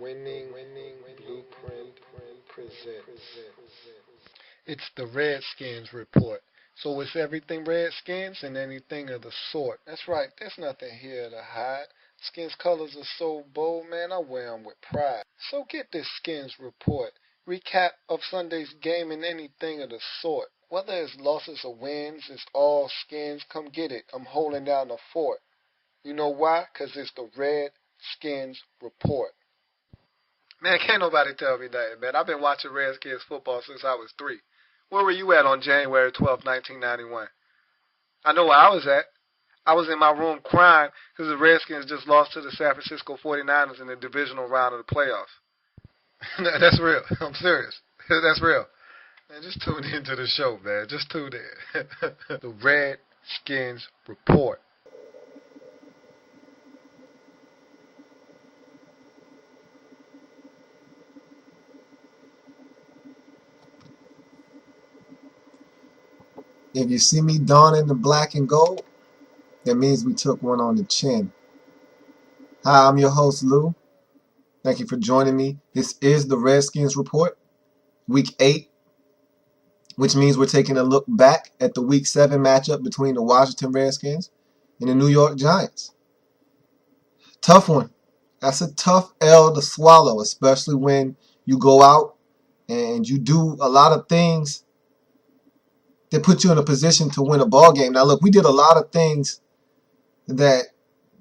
Winning Blueprint presents. It's the Redskins Report. So it's everything Redskins and anything of the sort. That's right, there's nothing here to hide. Skins colors are so bold, man, I wear 'em with pride. So get this Skins Report. Recap of Sunday's game and anything of the sort. Whether it's losses or wins, it's all skins. Come get it. I'm holding down the fort. You know why? 'Cause it's the Redskins Report. Man, can't nobody tell me that, man. I've been watching Redskins football since I was 3. Where were you at on January 12th, 1991? I know where I was at. I was in my room crying because the Redskins just lost to the San Francisco 49ers in the divisional round of the playoffs. That's real. I'm serious. That's real. Man, just tune into the show, man. Just tune in. The Redskins Report. If you see me donning the black and gold, that means we took one on the chin. Hi, I'm your host, Lou. Thank you for joining me. This is the Redskins Report, Week 8, which means we're taking a look back at the Week 7 matchup between the Washington Redskins and the New York Giants. Tough one. That's a tough L to swallow, especially when you go out and you do a lot of things that put you in a position to win a ball game. Now, look, we did a lot of things that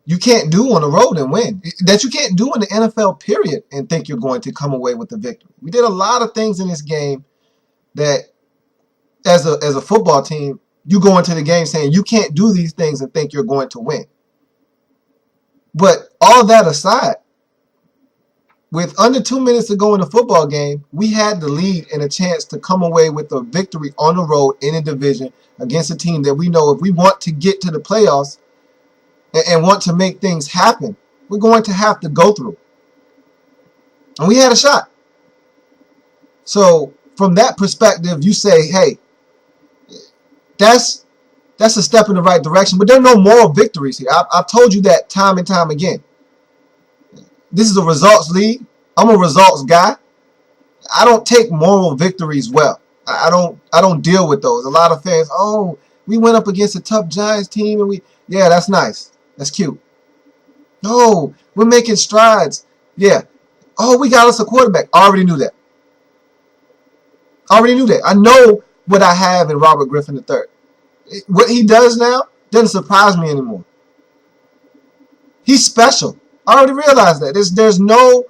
you can't do on the road and win, that you can't do in the NFL, period, and think you're going to come away with the victory. We did a lot of things in this game that, as a football team, you go into the game saying you can't do these things and think you're going to win. But all that aside, with under 2 minutes to go in the football game, we had the lead and a chance to come away with a victory on the road in a division against a team that we know if we want to get to the playoffs and want to make things happen, we're going to have to go through. And we had a shot. So from that perspective, you say, hey, that's a step in the right direction. But there are no moral victories here. I've told you that time and time again. This is a results league. I'm a results guy. I don't take moral victories well. I don't deal with those. A lot of fans, oh, we went up against a tough Giants team and yeah, that's nice. That's cute. No, we're making strides. Yeah. Oh, we got us a quarterback. I already knew that. I know what I have in Robert Griffin III. What he does now doesn't surprise me anymore. He's special. I already realized that. There's no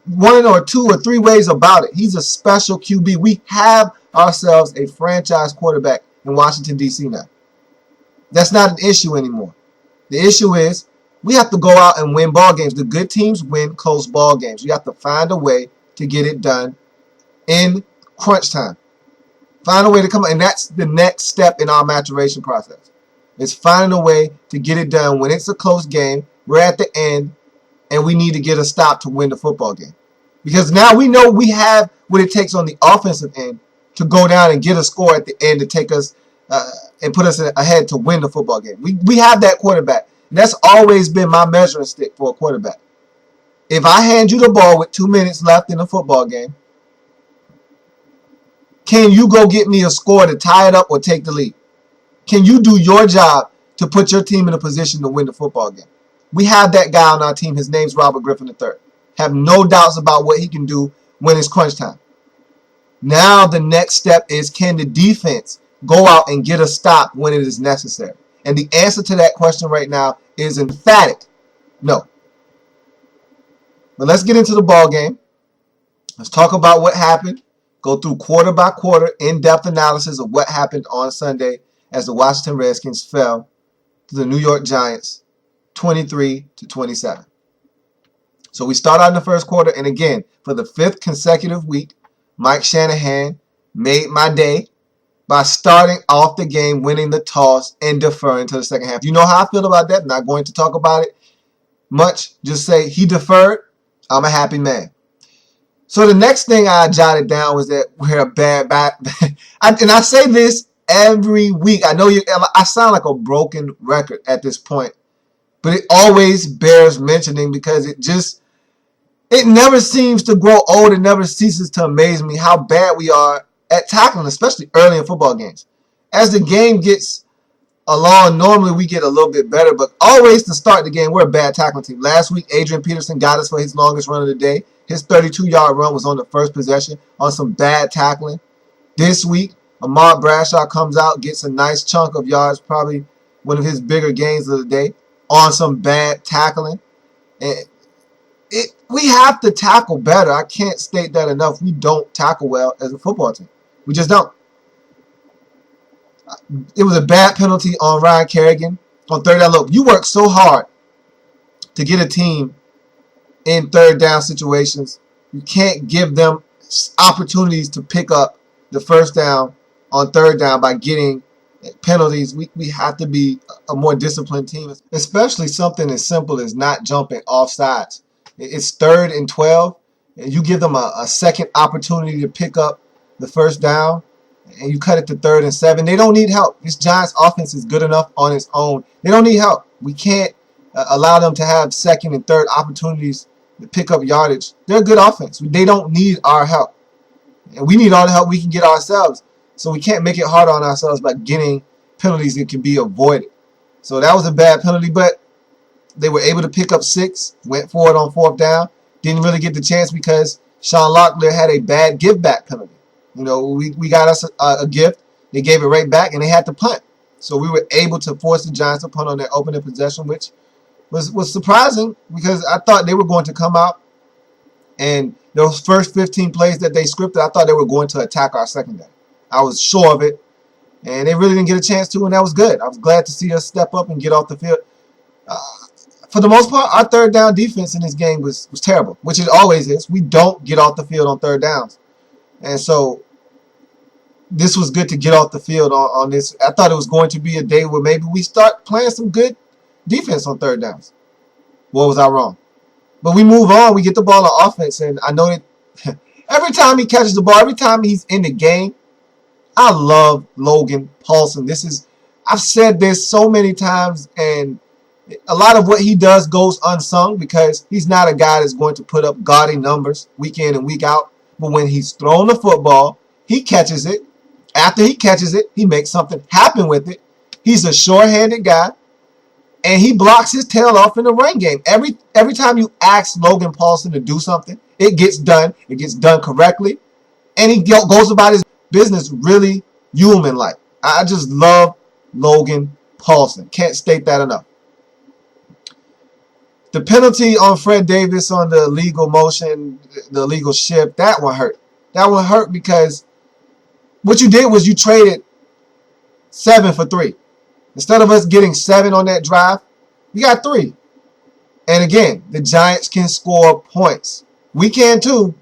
one or two or three ways about it. He's a special QB. We have ourselves a franchise quarterback in Washington, D.C. now. That's not an issue anymore. The issue is we have to go out and win ball games. The good teams win close ball games. You have to find a way to get it done in crunch time. Find a way to come, and that's the next step in our maturation process. It's finding a way to get it done when it's a close game. We're at the end, and we need to get a stop to win the football game. Because now we know we have what it takes on the offensive end to go down and get a score at the end to take us and put us ahead to win the football game. We have that quarterback. And that's always been my measuring stick for a quarterback. If I hand you the ball with 2 minutes left in a football game, can you go get me a score to tie it up or take the lead? Can you do your job to put your team in a position to win the football game? We have that guy on our team. His name's Robert Griffin III. Have no doubts about what he can do when it's crunch time. Now the next step is, can the defense go out and get a stop when it is necessary? And the answer to that question right now is emphatic no. But let's get into the ball game. Let's talk about what happened. Go through quarter by quarter in-depth analysis of what happened on Sunday as the Washington Redskins fell to the New York Giants 23-27. So we start out in the first quarter, and again, for the 5th consecutive week, Mike Shanahan made my day by starting off the game, winning the toss, and deferring to the second half. You know how I feel about that. I'm not going to talk about it much. Just say he deferred. I'm a happy man. So the next thing I jotted down was that we're a bad and I say this every week. I know I sound like a broken record at this point, but it always bears mentioning because It never seems to grow old. It never ceases to amaze me how bad we are at tackling, especially early in football games. As the game gets along, normally we get a little bit better, but always to start the game, we're a bad tackling team. Last week, Adrian Peterson got us for his longest run of the day. His 32-yard run was on the first possession on some bad tackling. This week, Ahmad Bradshaw comes out, gets a nice chunk of yards, probably one of his bigger gains of the day, on some bad tackling. And we have to tackle better. I can't state that enough. We don't tackle well as a football team. We just don't. It was a bad penalty on Ryan Kerrigan on third down. Look, you work so hard to get a team in third down situations. You can't give them opportunities to pick up the first down on third down by getting penalties. We have to be a more disciplined team, especially something as simple as not jumping off sides. It's 3rd and 12, and you give them a second opportunity to pick up the first down, and you cut it to 3rd and 7. They don't need help. This Giants offense is good enough on its own. They don't need help. We can't allow them to have second and third opportunities to pick up yardage. They're a good offense. They don't need our help. And we need all the help we can get ourselves. So we can't make it hard on ourselves by getting penalties that can be avoided. So that was a bad penalty, but they were able to pick up 6, went for it on 4th down. Didn't really get the chance because Sean Locklear had a bad give-back penalty. You know, we got us a gift. They gave it right back, and they had to punt. So we were able to force the Giants to punt on their opening possession, which was surprising because I thought they were going to come out and those first 15 plays that they scripted, I thought they were going to attack our secondary. I was sure of it, and they really didn't get a chance to, and that was good. I was glad to see us step up and get off the field. For the most part, our third down defense in this game was terrible, which it always is. We don't get off the field on third downs. And so this was good to get off the field on this. I thought it was going to be a day where maybe we start playing some good defense on third downs. What was I wrong? But we move on. We get the ball on offense, and I know that every time he catches the ball, every time he's in the game, I love Logan Paulson. I've said this so many times, and a lot of what he does goes unsung because he's not a guy that's going to put up gaudy numbers week in and week out. But when he's thrown the football, he catches it. After he catches it, he makes something happen with it. He's a sure-handed guy, and he blocks his tail off in the run game. Every time you ask Logan Paulson to do something, it gets done. It gets done correctly, and he goes about his business really human-like. I just love Logan Paulson. Can't state that enough. The penalty on Fred Davis on the illegal motion, the illegal shift, that one hurt. That one hurt because what you did was you traded 7 for 3. Instead of us getting 7 on that drive, we got 3. And again, the Giants can score points. We can too,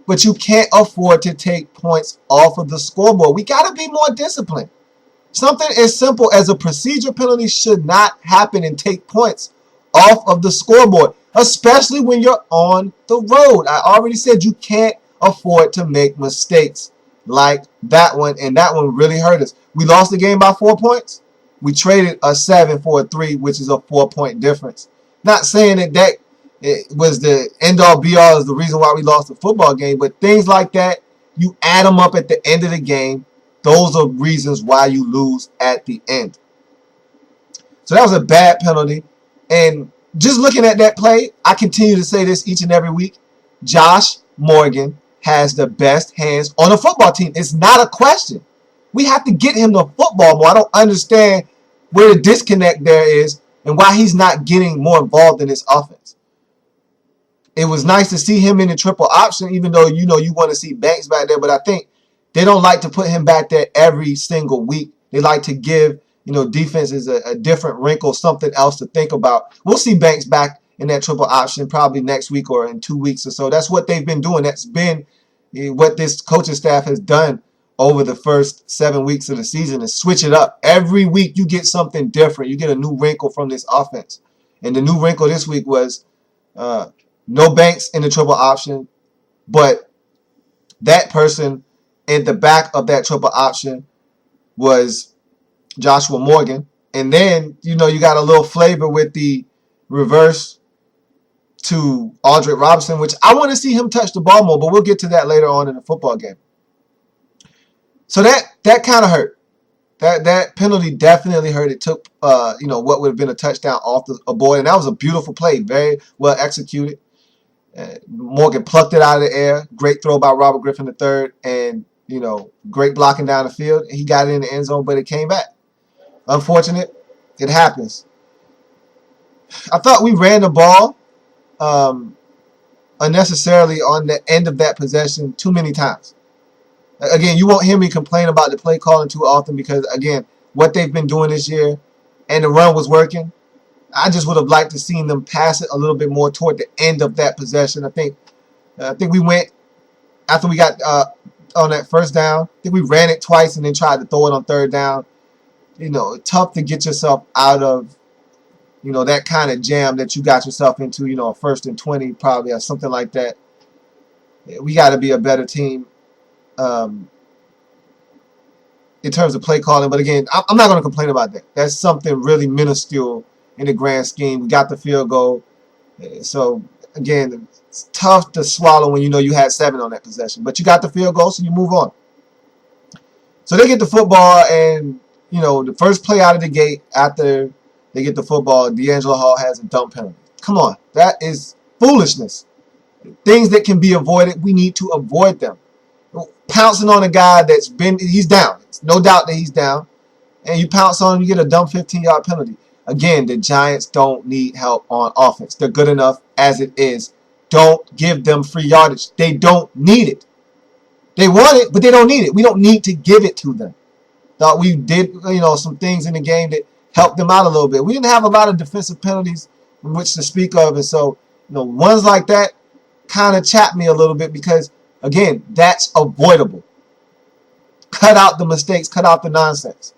but you can't afford to take points off of the scoreboard. We got to be more disciplined. Something as simple as a procedure penalty should not happen and take points off of the scoreboard, especially when you're on the road. I already said you can't afford to make mistakes like that one, and that one really hurt us. We lost the game by 4 points. We traded a 7 for a 3, which is a 4-point difference. Not saying that it was the end-all be-all is the reason why we lost the football game, but things like that, you add them up at the end of the game. Those are reasons why you lose at the end. So that was a bad penalty. And just looking at that play, I continue to say this each and every week. Josh Morgan has the best hands on a football team. It's not a question. We have to get him the football more. I don't understand where the disconnect there is and why he's not getting more involved in this offense. It was nice to see him in the triple option, even though you want to see Banks back there, but I think they don't like to put him back there every single week. They like to give defenses a different wrinkle, something else to think about. We'll see Banks back in that triple option probably next week or in 2 weeks or so. That's what they've been doing. That's been what this coaching staff has done over the first 7 weeks of the season, is switch it up. Every week you get something different. You get a new wrinkle from this offense. And the new wrinkle this week was no Banks in the triple option, but that person in the back of that triple option was Joshua Morgan. And then, you got a little flavor with the reverse to Aldrick Robinson, which I want to see him touch the ball more, but we'll get to that later on in the football game. So that kind of hurt. That penalty definitely hurt. It took what would have been a touchdown off a board, and that was a beautiful play, very well executed. Morgan plucked it out of the air. Great throw by Robert Griffin III, and great blocking down the field. He got it in the end zone, but it came back. Unfortunate. It happens. I thought we ran the ball unnecessarily on the end of that possession too many times. Again, you won't hear me complain about the play calling too often because, again, what they've been doing this year and the run was working. I just would have liked to seen them pass it a little bit more toward the end of that possession. I think we went after we got on that first down. I think we ran it twice and then tried to throw it on third down. Tough to get yourself out of that kind of jam that you got yourself into. A 1st and 20 probably or something like that. We got to be a better team in terms of play calling. But again, I'm not going to complain about that. That's something really minuscule in the grand scheme. We got the field goal. So, again, it's tough to swallow when you had 7 on that possession. But you got the field goal, so you move on. So they get the football, and, the first play out of the gate after they get the football, D'Angelo Hall has a dump penalty. Come on. That is foolishness. Things that can be avoided, we need to avoid them. Pouncing on a guy he's down. It's no doubt that he's down. And you pounce on him, you get a dumb 15-yard penalty. Again, the Giants don't need help on offense. They're good enough as it is. Don't give them free yardage. They don't need it. They want it, but they don't need it. We don't need to give it to them. Thought we did, some things in the game that helped them out a little bit. We didn't have a lot of defensive penalties from which to speak of, and so, ones like that kind of chapped me a little bit because, again, that's avoidable. Cut out the mistakes. Cut out the nonsense.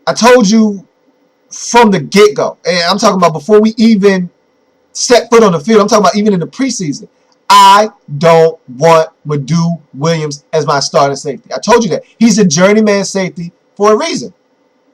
I told you from the get-go, and I'm talking about before we even set foot on the field, I'm talking about even in the preseason, I don't want Madu Williams as my starting safety. I told you that. He's a journeyman safety for a reason.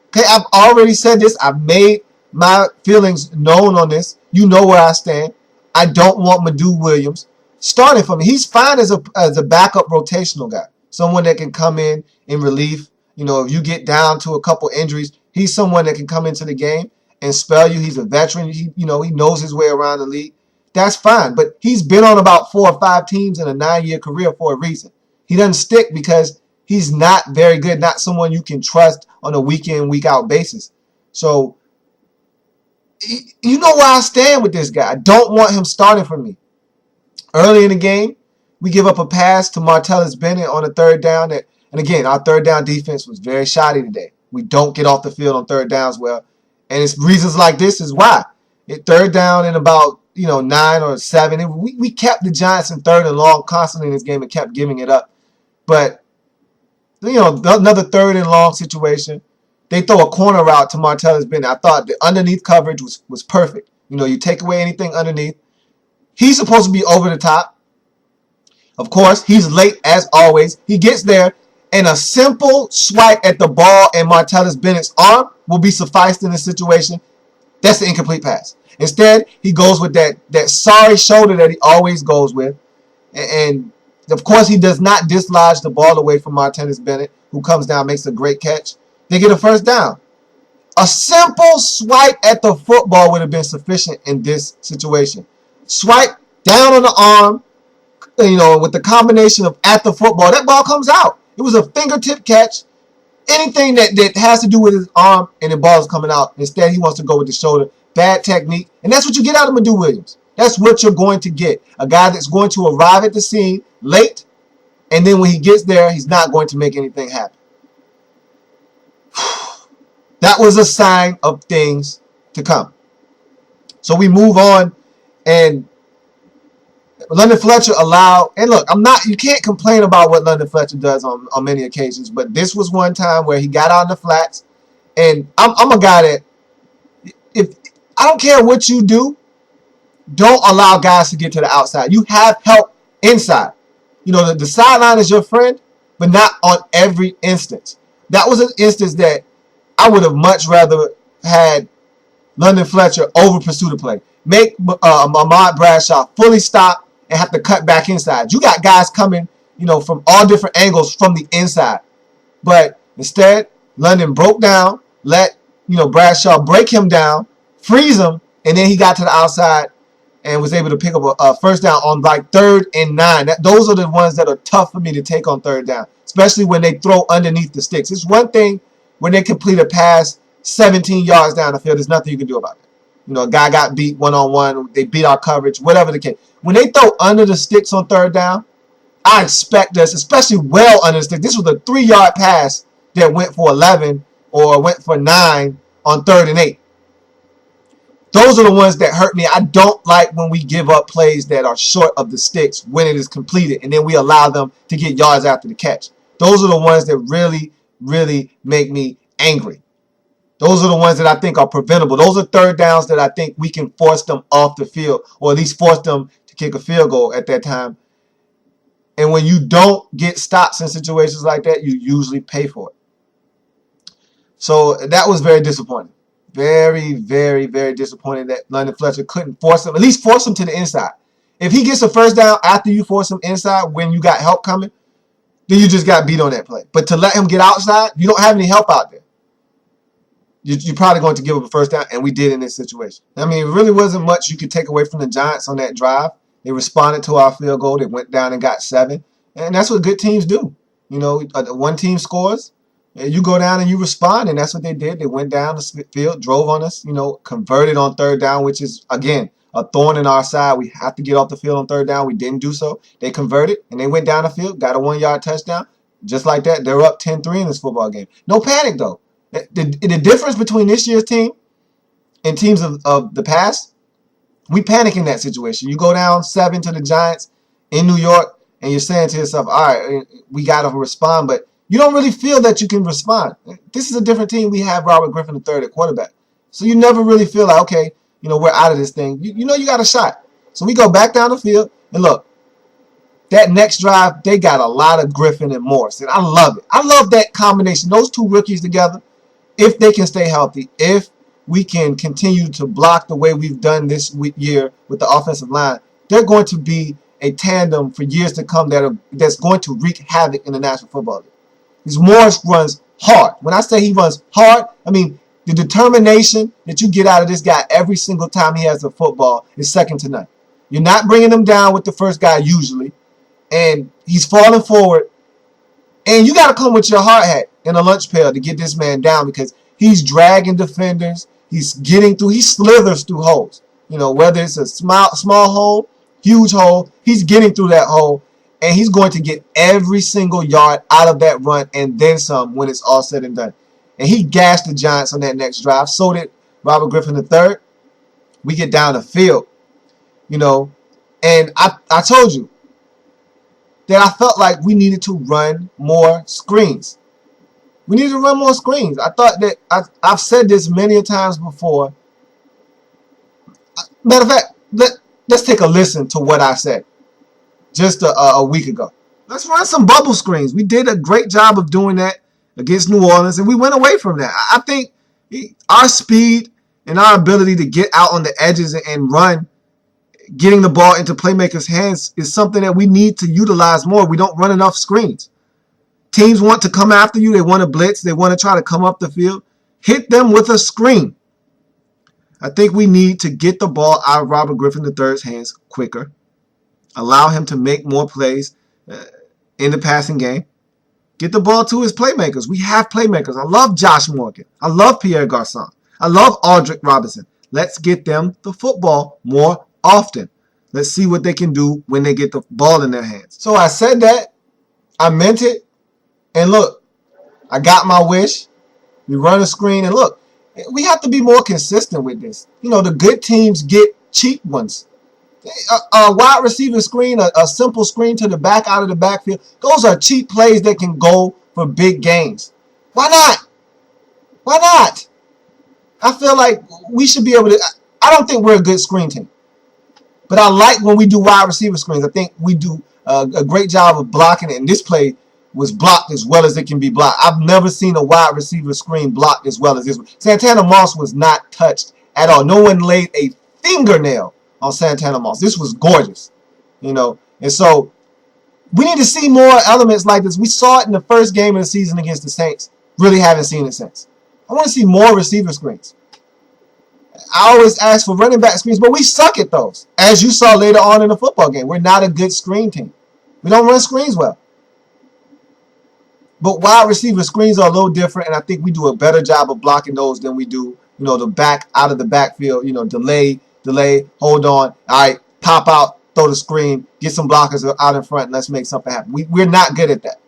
Okay, I've already said this. I've made my feelings known on this. You know where I stand. I don't want Madu Williams starting for me. He's fine as a backup rotational guy, someone that can come in relief. If you get down to a couple injuries, he's someone that can come into the game and spell you. He's a veteran. He knows his way around the league. That's fine. But he's been on about 4 or 5 teams in a 9-year career for a reason. He doesn't stick because he's not very good, not someone you can trust on a week-in, week-out basis. So, you know where I stand with this guy. I don't want him starting for me. Early in the game, we give up a pass to Martellus Bennett on a third down. And again, our third down defense was very shoddy today. We don't get off the field on third downs well. And it's reasons like this is why. Third down in about 9 or 7. And we kept the Giants in third and long constantly in this game and kept giving it up. But, another third and long situation. They throw a corner route to Martellus Bennett. I thought the underneath coverage was perfect. You take away anything underneath. He's supposed to be over the top. Of course, he's late as always. He gets there, and a simple swipe at the ball and Martellus Bennett's arm will be sufficed in this situation. That's the incomplete pass. Instead, he goes with that sorry shoulder that he always goes with. And of course, he does not dislodge the ball away from Martellus Bennett, who comes down, makes a great catch. They get a first down. A simple swipe at the football would have been sufficient in this situation. Swipe down on the arm, with the combination of at the football, that ball comes out. It was a fingertip catch. Anything that has to do with his arm and the ball is coming out. Instead, he wants to go with the shoulder. Bad technique. And that's what you get out of Madu Williams. That's what you're going to get. A guy that's going to arrive at the scene late, and then when he gets there, he's not going to make anything happen. That was a sign of things to come. So we move on, and London Fletcher allowed, and look, you can't complain about what London Fletcher does on many occasions, but this was one time where he got out in the flats, and I'm a guy that, if I don't care what you do, don't allow guys to get to the outside. You have help inside. The sideline is your friend, but not on every instance. That was an instance that I would have much rather had London Fletcher over pursue the play. make Ahmad Bradshaw fully stop and have to cut back inside. You got guys coming, from all different angles from the inside. But instead, London broke down, let Bradshaw break him down, freeze him, and then he got to the outside and was able to pick up a first down on like 3rd and 9. Those are the ones that are tough for me to take on 3rd down, especially when they throw underneath the sticks. It's one thing when they complete a pass 17 yards down the field. There's nothing you can do about it. A guy got beat one-on-one. They beat our coverage, whatever the case. When they throw under the sticks on 3rd down, I expect us, especially well under the stick. This was a 3-yard pass that went for 11 or went for 9 on 3rd and 8. Those are the ones that hurt me. I don't like when we give up plays that are short of the sticks when it is completed, and then we allow them to get yards after the catch. Those are the ones that really, really make me angry. Those are the ones that I think are preventable. Those are 3rd downs that I think we can force them off the field, or at least force them to kick a field goal at that time. And when you don't get stops in situations like that, you usually pay for it. So that was very disappointing. Very, very, very disappointing that London Fletcher couldn't force him, at least force him to the inside. If he gets a first down after you force him inside when you got help coming, then you just got beat on that play. But to let him get outside, you don't have any help out there. You're probably going to give up a first down, and we did in this situation. I mean, it really wasn't much you could take away from the Giants on that drive. They responded to our field goal. They went down and got 7. And that's what good teams do. One team scores, you go down and you respond, and that's what they did. They went down the field, drove on us, converted on 3rd down, which is, again, a thorn in our side. We have to get off the field on 3rd down. We didn't do so. They converted, and they went down the field, got a 1-yard touchdown. Just like that, they're up 10-3 in this football game. No panic, though. The difference between this year's team and teams of the past, we panic in that situation. You go down 7 to the Giants in New York, and you're saying to yourself, all right, we got to respond, but you don't really feel that you can respond. This is a different team. We have Robert Griffin III at quarterback. So you never really feel like, okay, we're out of this thing. You got a shot. So we go back down the field, and look, that next drive, they got a lot of Griffin and Morris, and I love it. I love that combination. Those two rookies together, if they can stay healthy, if we can continue to block the way we've done this year with the offensive line, they're going to be a tandem for years to come that's going to wreak havoc in the National Football League. Because Morris runs hard. When I say he runs hard, I mean the determination that you get out of this guy every single time he has the football is second to none. You're not bringing him down with the first guy usually, and he's falling forward. And you got to come with your hard hat and a lunch pail to get this man down because he's dragging defenders. He's getting through. He slithers through holes. Whether it's a small hole, huge hole, he's getting through that hole. And he's going to get every single yard out of that run and then some when it's all said and done. And he gashed the Giants on that next drive. So did Robert Griffin III. We get down the field, and I told you that I felt like we needed to run more screens. We need to run more screens. I thought that I've said this many times before. Matter of fact, let's take a listen to what I said just a week ago. Let's run some bubble screens. We did a great job of doing that against New Orleans, and we went away from that. I think our speed and our ability to get out on the edges and run, getting the ball into playmakers' hands is something that we need to utilize more. We don't run enough screens. Teams want to come after you. They want to blitz. They want to try to come up the field. Hit them with a screen. I think we need to get the ball out of Robert Griffin III's hands quicker. Allow him to make more plays in the passing game. Get the ball to his playmakers. We have playmakers. I love Josh Morgan. I love Pierre Garçon. I love Aldrick Robinson. Let's get them the football more often. Let's see what they can do when they get the ball in their hands. So I said that. I meant it. And look, I got my wish. We run a screen. And look, we have to be more consistent with this. The good teams get cheap ones. A wide receiver screen, a simple screen to the back out of the backfield. Those are cheap plays that can go for big gains. Why not? Why not? I feel like we should be able to. I don't think we're a good screen team. But I like when we do wide receiver screens. I think we do a great job of blocking it. And this play was blocked as well as it can be blocked. I've never seen a wide receiver screen blocked as well as this one. Santana Moss was not touched at all. No one laid a fingernail on Santana Moss. This was gorgeous, you know. And so we need to see more elements like this. We saw it in the first game of the season against the Saints. Really haven't seen it since. I want to see more receiver screens. I always ask for running back screens, but we suck at those. As you saw later on in the football game, we're not a good screen team. We don't run screens well. But wide receiver screens are a little different, and I think we do a better job of blocking those than we do, you know, the back out of the backfield, you know, delay, hold on, all right, pop out, throw the screen, get some blockers out in front, and let's make something happen. We're not good at that.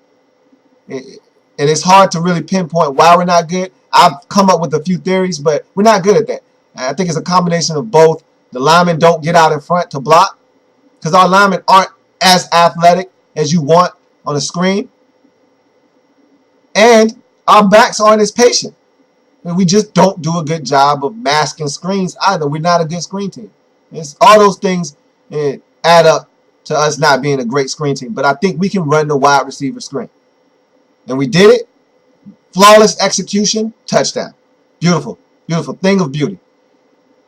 And it's hard to really pinpoint why we're not good. I've come up with a few theories, but we're not good at that. I think it's a combination of both. The linemen don't get out in front to block because our linemen aren't as athletic as you want on a screen. And our backs aren't as patient. And we just don't do a good job of masking screens either. We're not a good screen team. It's all those things add up to us not being a great screen team. But I think we can run the wide receiver screen. And we did it. Flawless execution, touchdown. Beautiful, beautiful, thing of beauty.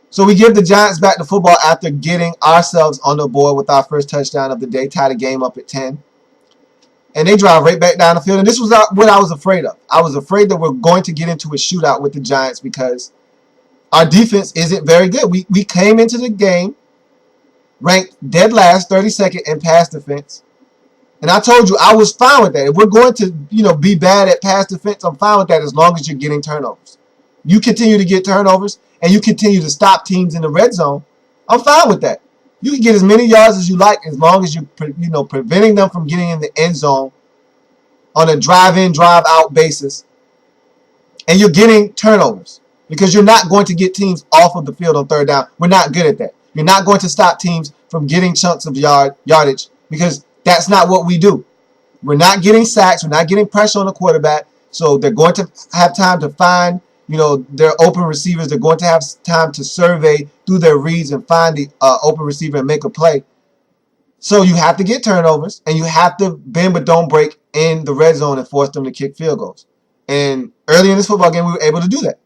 So we give the Giants back the football after getting ourselves on the board with our first touchdown of the day, tie the game up at 10. And they drive right back down the field. And this was what I was afraid of. I was afraid that we're going to get into a shootout with the Giants because our defense isn't very good. We came into the game ranked dead last, 32nd in pass defense. And I told you I was fine with that. If we're going to, you know, be bad at pass defense, I'm fine with that as long as you're getting turnovers. You continue to get turnovers and you continue to stop teams in the red zone, I'm fine with that. You can get as many yards as you like as long as you're, preventing them from getting in the end zone on a drive-in, drive-out basis. And you're getting turnovers because you're not going to get teams off of the field on third down. We're not good at that. You're not going to stop teams from getting chunks of yardage because that's not what we do. We're not getting sacks. We're not getting pressure on the quarterback. So they're going to have time to find, their open receivers. They're going to have time to survey through their reads and find the open receiver and make a play. So you have to get turnovers and you have to bend but don't break in the red zone and force them to kick field goals. And early in this football game, we were able to do that.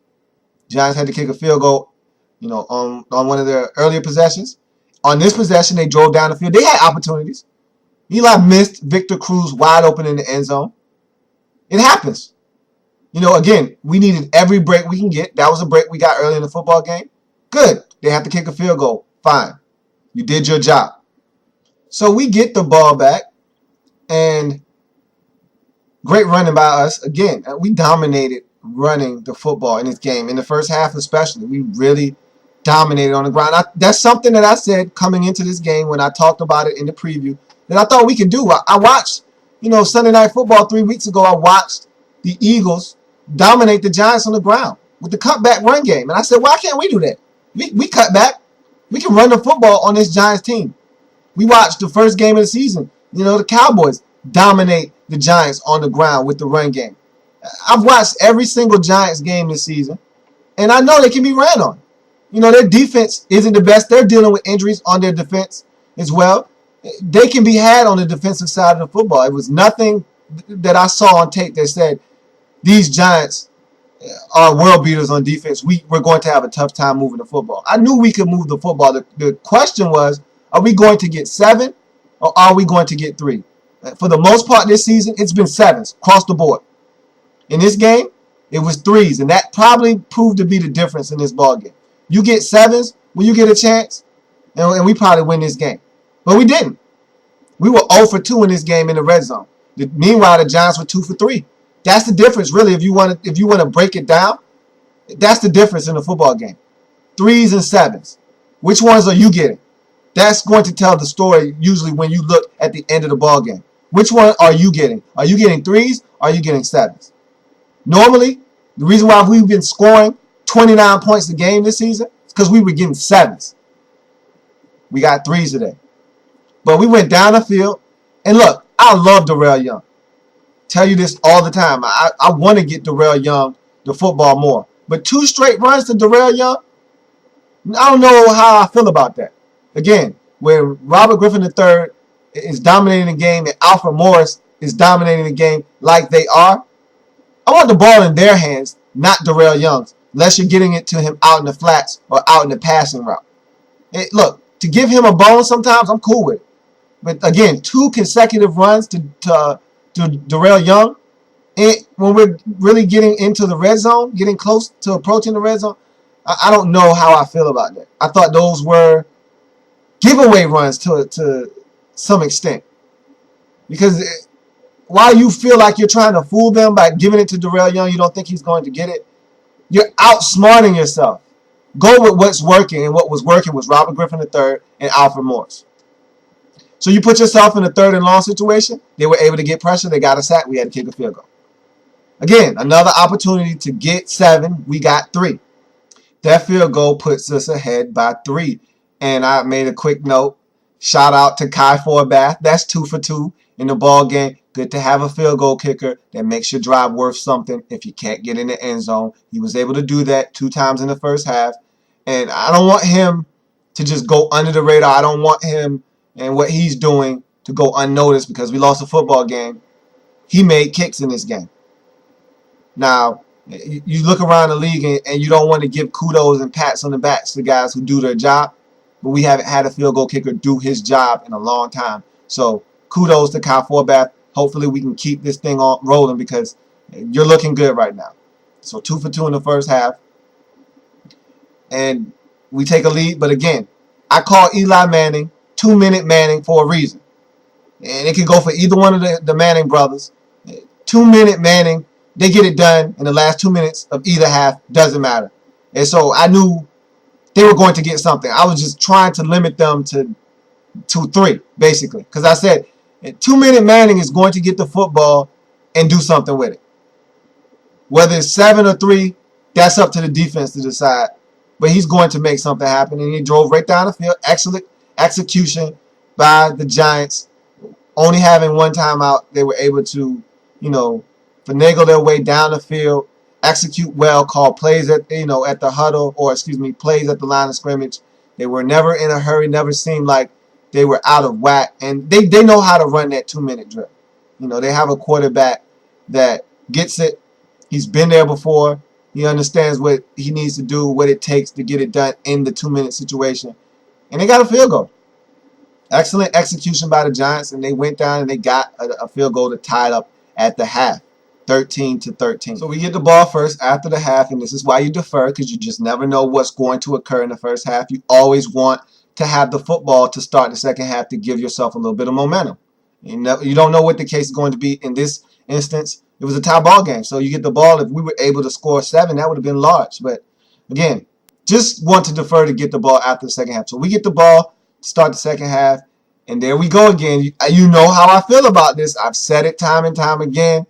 Giants had to kick a field goal, on one of their earlier possessions. On this possession, they drove down the field. They had opportunities. Eli missed Victor Cruz wide open in the end zone. It happens. Again, we needed every break we can get. That was a break we got early in the football game. Good. They have to kick a field goal. Fine. You did your job. So we get the ball back, and great running by us. Again, we dominated running the football in this game. In the first half especially, we really dominated on the ground. That's something that I said coming into this game when I talked about it in the preview that I thought we could do. I watched, Sunday Night Football 3 weeks ago. I watched the Eagles dominate the Giants on the ground with the cutback run game. And I said, why can't we do that? We cut back. We can run the football on this Giants team. We watched the first game of the season. The Cowboys dominate the Giants on the ground with the run game. I've watched every single Giants game this season, and I know they can be ran on. Their defense isn't the best. They're dealing with injuries on their defense as well. They can be had on the defensive side of the football. It was nothing that I saw on tape that said these Giants are world beaters on defense. We're going to have a tough time moving the football. I knew we could move the football. The question was, are we going to get 7 or are we going to get 3? For the most part this season, it's been 7s across the board. In this game, it was 3s, and that probably proved to be the difference in this ball game. You get 7s when you get a chance, and we probably win this game. But we didn't. We were 0 for 2 in this game in the red zone. Meanwhile, the Giants were 2 for 3. That's the difference, really. If you want to break it down, that's the difference in the football game. 3s and 7s. Which ones are you getting? That's going to tell the story usually when you look at the end of the ball game. Which one are you getting? Are you getting 3s or are you getting 7s? Normally, the reason why we've been scoring 29 points a game this season is because we were getting 7s. We got 3s today. But we went down the field. And look, I love Darrell Young. Tell you this all the time. I want to get Darrell Young the football more. But 2 straight runs to Darrell Young, I don't know how I feel about that. Again, where Robert Griffin III is dominating the game and Alfred Morris is dominating the game like they are, I want the ball in their hands, not Darrell Young's, unless you're getting it to him out in the flats or out in the passing route. Look, to give him a bone sometimes, I'm cool with it. But again, 2 consecutive runs to Darrell Young, when we're really getting into the red zone, getting close to approaching the red zone, I don't know how I feel about that. I thought those were giveaway runs to some extent. Because while you feel like you're trying to fool them by giving it to Darrell Young, you don't think he's going to get it, you're outsmarting yourself. Go with what's working, and what was working was Robert Griffin III and Alfred Morris. So you put yourself in a 3rd and long situation. They were able to get pressure. They got a sack. We had to kick a field goal. Again, another opportunity to get 7. We got 3. That field goal puts us ahead by 3. And I made a quick note. Shout out to Kai Forbath. That's 2 for 2 in the ball game. Good to have a field goal kicker that makes your drive worth something if you can't get in the end zone. He was able to do that 2 times in the first half. And I don't want him to just go under the radar. I don't want him and what he's doing to go unnoticed because we lost a football game. He made kicks in this game. Now, you look around the league and you don't want to give kudos and pats on the backs to guys who do their job, but we haven't had a field goal kicker do his job in a long time. So kudos to Kyle Forbath. Hopefully we can keep this thing on rolling because you're looking good right now. So 2 for 2 in the first half. And we take a lead, but again, I call Eli Manning 2-minute Manning for a reason. And it can go for either one of the Manning brothers. 2-minute Manning, they get it done in the last 2 minutes of either half, doesn't matter. And so I knew they were going to get something. I was just trying to limit them to 3, basically. Because I said, 2-minute Manning is going to get the football and do something with it. Whether it's 7 or 3, that's up to the defense to decide. But he's going to make something happen. And he drove right down the field. Excellent execution by the Giants. Only having 1 timeout, they were able to, finagle their way down the field, execute well, call plays at the huddle, or plays at the line of scrimmage. They were never in a hurry, never seemed like they were out of whack, and they know how to run that 2-minute drill. They have a quarterback that gets it. He's been there before. He understands what he needs to do, what it takes to get it done in the 2-minute situation, and they got a field goal. Excellent execution by the Giants, and they went down and they got a field goal to tie it up at the half. 13-13. So we get the ball first after the half, and this is why you defer, because you just never know what's going to occur in the first half. You always want to have the football to start the second half to give yourself a little bit of momentum. You don't know what the case is going to be. In this instance, it was a tie ball game, so you get the ball. If we were able to score 7, that would have been large. But again, just want to defer to get the ball after the second half. So we get the ball to start the second half, and there we go again. You know how I feel about this. I've said it time and time again.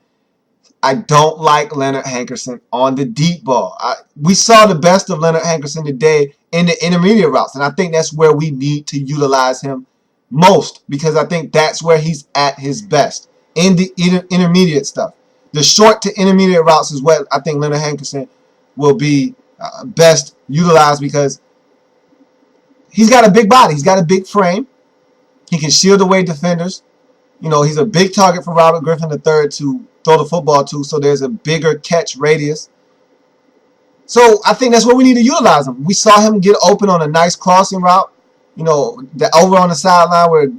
I don't like Leonard Hankerson on the deep ball. We saw the best of Leonard Hankerson today in the intermediate routes, and I think that's where we need to utilize him most, because I think that's where he's at his best, in the intermediate stuff. The short to intermediate routes is what I think Leonard Hankerson will be best utilized, because he's got a big body. He's got a big frame. He can shield away defenders. He's a big target for Robert Griffin III to throw the football to, so there's a bigger catch radius. So I think that's where we need to utilize him. We saw him get open on a nice crossing route, over on the sideline where,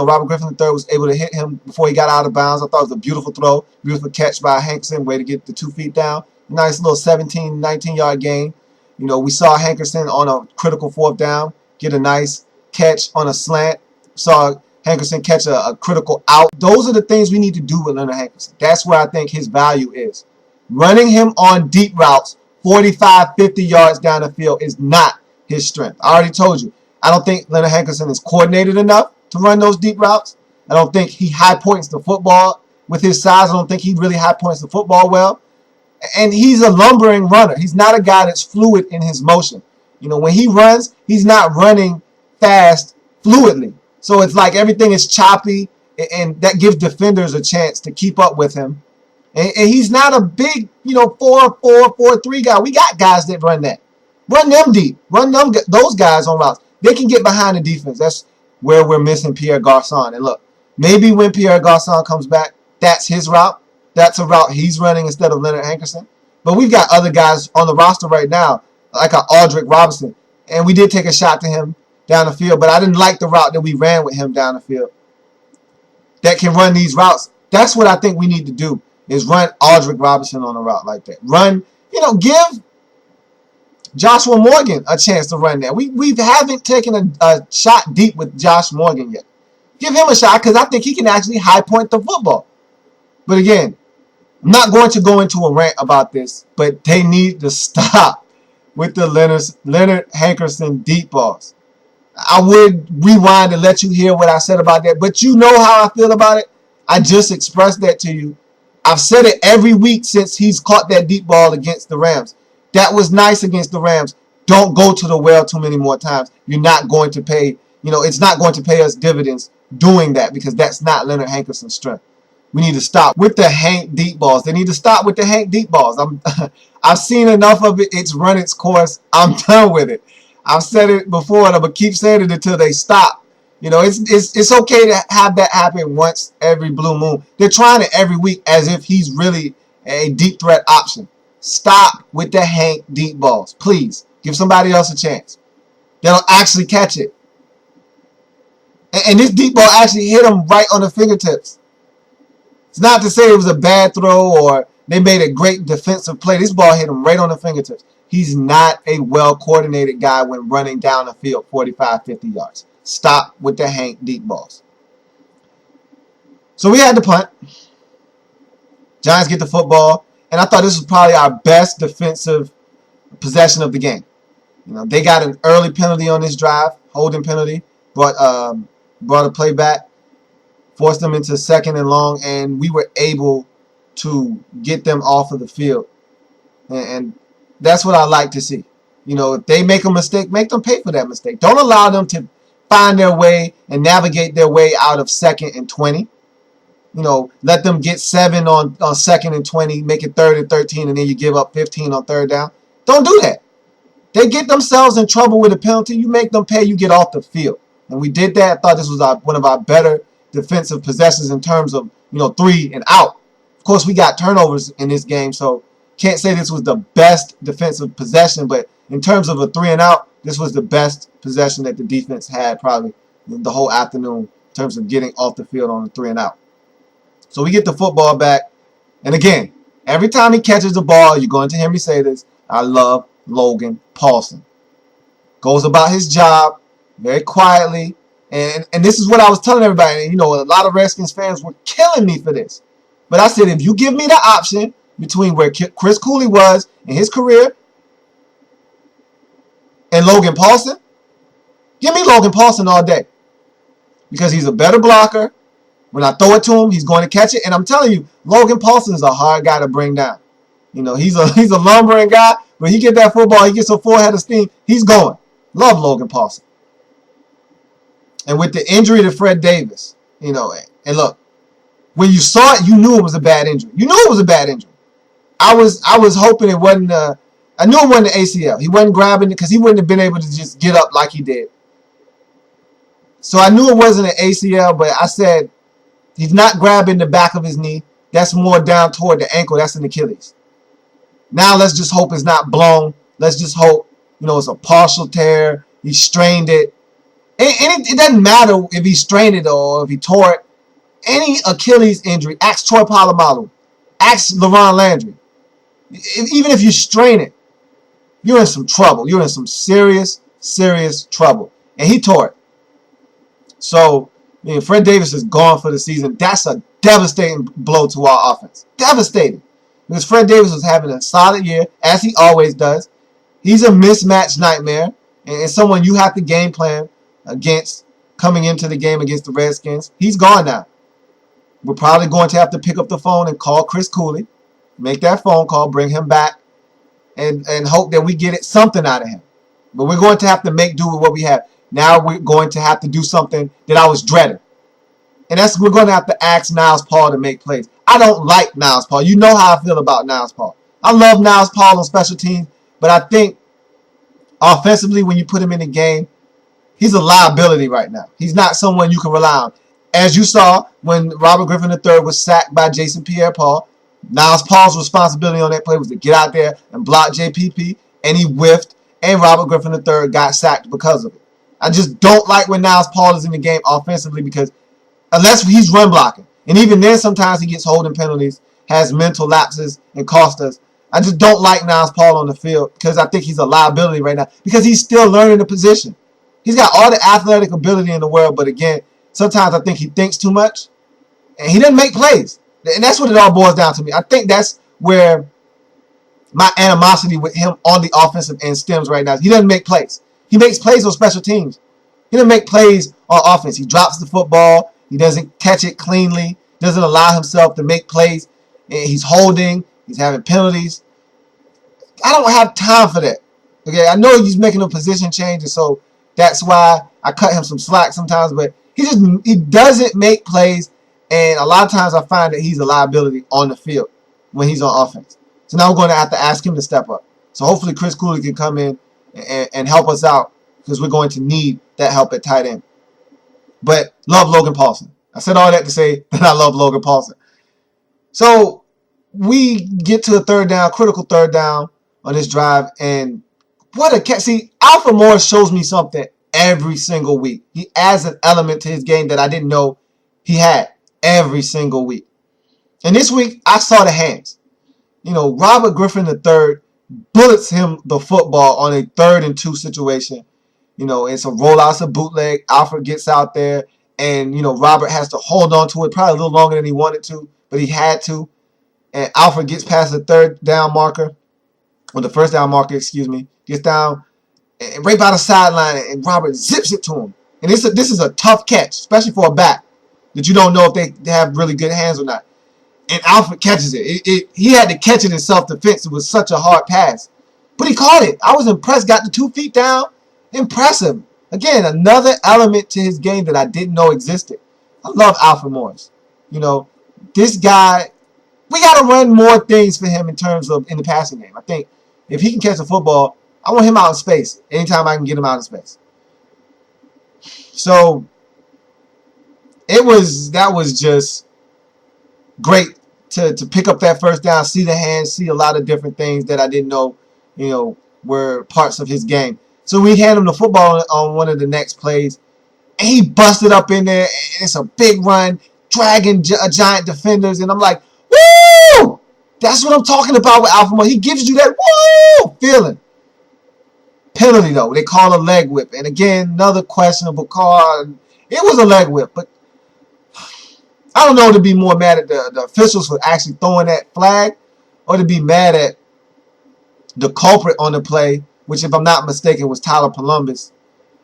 Robert Griffin III was able to hit him before he got out of bounds. I thought it was a beautiful throw, beautiful catch by Hankerson, way to get the 2 feet down. Nice little 17, 19-yard gain. We saw Hankerson on a critical 4th down get a nice catch on a slant. Saw Hankerson catch a critical out. Those are the things we need to do with Leonard Hankerson. That's where I think his value is. Running him on deep routes, 45, 50 yards down the field, is not his strength. I already told you. I don't think Leonard Hankerson is coordinated enough to run those deep routes. I don't think he high points the football with his size. I don't think he really high points the football well. And he's a lumbering runner. He's not a guy that's fluid in his motion. When he runs, he's not running fast fluidly. So it's like everything is choppy, and that gives defenders a chance to keep up with him. And he's not a big, 4-4, 4-3 guy. We got guys that run that. Run them deep. Run those guys on routes. They can get behind the defense. That's where we're missing Pierre Garçon. And look, maybe when Pierre Garçon comes back, that's his route. That's a route he's running instead of Leonard Hankerson. But we've got other guys on the roster right now, like Aldrick Robinson. And we did take a shot to him down the field, but I didn't like the route that we ran with him down the field. That can run these routes. That's what I think we need to do, is run Aldrick Robinson on a route like that. Run, give Joshua Morgan a chance to run that. We haven't taken a shot deep with Josh Morgan yet. Give him a shot, because I think he can actually high point the football. But again, I'm not going to go into a rant about this, but they need to stop with the Leonard Hankerson deep balls. I would rewind and let you hear what I said about that, but you know how I feel about it. I just expressed that to you. I've said it every week since he's caught that deep ball against the Rams. That was nice against the Rams. Don't go to the well too many more times. You're not going to pay, it's not going to pay us dividends doing that, because that's not Leonard Hankerson's strength. We need to stop with the Hank deep balls. They need to stop with the Hank deep balls. I've seen enough of it. It's run its course. I'm done with it. I've said it before, and I'm gonna keep saying it until they stop. It's okay to have that happen once every blue moon. They're trying it every week as if he's really a deep threat option. Stop with the Hank deep balls, please. Give somebody else a chance. They'll actually catch it. And this deep ball actually hit him right on the fingertips. It's not to say it was a bad throw or they made a great defensive play. This ball hit him right on the fingertips. He's not a well-coordinated guy when running down the field 45, 50 yards. Stop with the Hank deep balls. So we had the punt. Giants get the football. And I thought this was probably our best defensive possession of the game. They got an early penalty on this drive, holding penalty, brought a play back, forced them into 2nd and long, and we were able to get them off of the field. And that's what I like to see. If they make a mistake, make them pay for that mistake. Don't allow them to find their way and navigate their way out of 2nd and 20. Let them get 7 on 2nd and 20, make it 3rd and 13, and then you give up 15 on 3rd down. Don't do that. They get themselves in trouble with a penalty. You make them pay, you get off the field. And we did that. I thought this was one of our better defensive possessions in terms of, 3 and out. Of course, we got turnovers in this game, so can't say this was the best defensive possession, but in terms of a 3 and out, this was the best possession that the defense had probably the whole afternoon in terms of getting off the field on a 3 and out. So we get the football back. And again, every time he catches the ball, you're going to hear me say this, I love Logan Paulson. Goes about his job very quietly. And this is what I was telling everybody. And, a lot of Redskins fans were killing me for this. But I said, if you give me the option between where Chris Cooley was in his career and Logan Paulson, give me Logan Paulson all day. Because he's a better blocker. When I throw it to him, he's going to catch it. And I'm telling you, Logan Paulson is a hard guy to bring down. He's a lumbering guy. When he get that football, he gets a full head of steam. He's going. Love Logan Paulson. And with the injury to Fred Davis, and look, when you saw it, you knew it was a bad injury. You knew it was a bad injury. I was hoping it wasn't. I knew it wasn't the ACL. He wasn't grabbing it because he wouldn't have been able to just get up like he did. So I knew it wasn't an ACL, but I said, he's not grabbing the back of his knee. That's more down toward the ankle. That's an Achilles. Now let's just hope it's not blown. Let's just hope, it's a partial tear. He strained it. And it doesn't matter if he strained it or if he tore it. Any Achilles injury, ask Troy Polamalu. Ask LaRon Landry. Even if you strain it, you're in some trouble. You're in some serious, serious trouble. And he tore it. So, Fred Davis is gone for the season. That's a devastating blow to our offense. Devastating. Because Fred Davis was having a solid year, as he always does. He's a mismatch nightmare. And someone you have to game plan against coming into the game against the Redskins. He's gone now. We're probably going to have to pick up the phone and call Chris Cooley. Make that phone call, bring him back, and hope that we get something out of him. But we're going to have to make do with what we have. Now we're going to have to do something that I was dreading. And we're going to have to ask Niles Paul to make plays. I don't like Niles Paul. You know how I feel about Niles Paul. I love Niles Paul on special teams, but I think offensively when you put him in the game, he's a liability right now. He's not someone you can rely on. As you saw when Robert Griffin III was sacked by Jason Pierre-Paul, Niles Paul's responsibility on that play was to get out there and block JPP, and he whiffed, and Robert Griffin III got sacked because of it. I just don't like when Niles Paul is in the game offensively because unless he's run blocking, and even then sometimes he gets holding penalties, has mental lapses, and cost us. I just don't like Niles Paul on the field because I think he's a liability right now because he's still learning the position. He's got all the athletic ability in the world, but again, sometimes I think he thinks too much, and he doesn't make plays. And that's what it all boils down to me. I think that's where my animosity with him on the offensive end stems right now. He doesn't make plays. He makes plays on special teams. He doesn't make plays on offense. He drops the football. He doesn't catch it cleanly. Doesn't allow himself to make plays. He's holding. He's having penalties. I don't have time for that. Okay, I know he's making a position change, and so that's why I cut him some slack sometimes. But he doesn't make plays, and a lot of times I find that he's a liability on the field when he's on offense. So now we're going to have to ask him to step up. So hopefully Chris Cooley can come in and help us out because we're going to need that help at tight end. But love Logan Paulson. I said all that to say that I love Logan Paulson. So we get to a third down, critical third down on this drive, and what a catch. See, Alfred Morris shows me something every single week. He adds an element to his game that I didn't know he had every single week. And this week, I saw the hands. You know, Robert Griffin III bullets him the football on a 3rd and 2 situation. You know, it's a rollout, it's a bootleg. Alfred gets out there, and, you know, Robert has to hold on to it probably a little longer than he wanted to, but he had to. And Alfred gets past the 3rd down marker, or the 1st down marker, excuse me, gets down and right by the sideline, and Robert zips it to him. And this is a tough catch, especially for a back that you don't know if they have really good hands or not. And Alfred catches it. He had to catch it in self-defense. It was such a hard pass. But he caught it. I was impressed. Got the 2 feet down. Impressive. Again, another element to his game that I didn't know existed. I love Alfred Morris. You know, this guy, we got to run more things for him in terms of in the passing game. I think if he can catch a football, I want him out in space anytime I can get him out in space. So that was just great to pick up that 1st down, see the hands, see a lot of different things that I didn't know, you know, were parts of his game. So we hand him the football on one of the next plays, and he busted up in there, and it's a big run, dragging giant defenders, and I'm like, woo! That's what I'm talking about with Alfred Morris. He gives you that woo feeling. Penalty, though. They call a leg whip. And again, another questionable call. It was a leg whip, but I don't know to be more mad at the officials for actually throwing that flag or to be mad at the culprit on the play, which, if I'm not mistaken, was Tyler Columbus.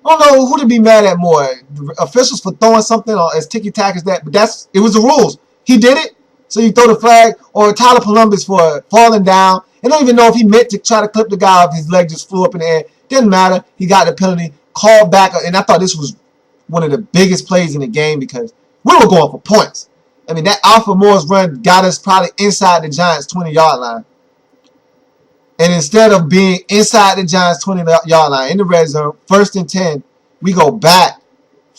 I don't know who to be mad at more. The officials for throwing something as ticky-tack as that, but it was the rules. He did it, so you throw the flag, or Tyler Columbus for falling down. I don't even know if he meant to try to clip the guy off. His leg just flew up in the air. Didn't matter. He got the penalty, called back, and I thought this was one of the biggest plays in the game because we were going for points. I mean, that Alfred Morris run got us probably inside the Giants' 20-yard line. And instead of being inside the Giants' 20-yard line in the red zone, 1st and 10, we go back.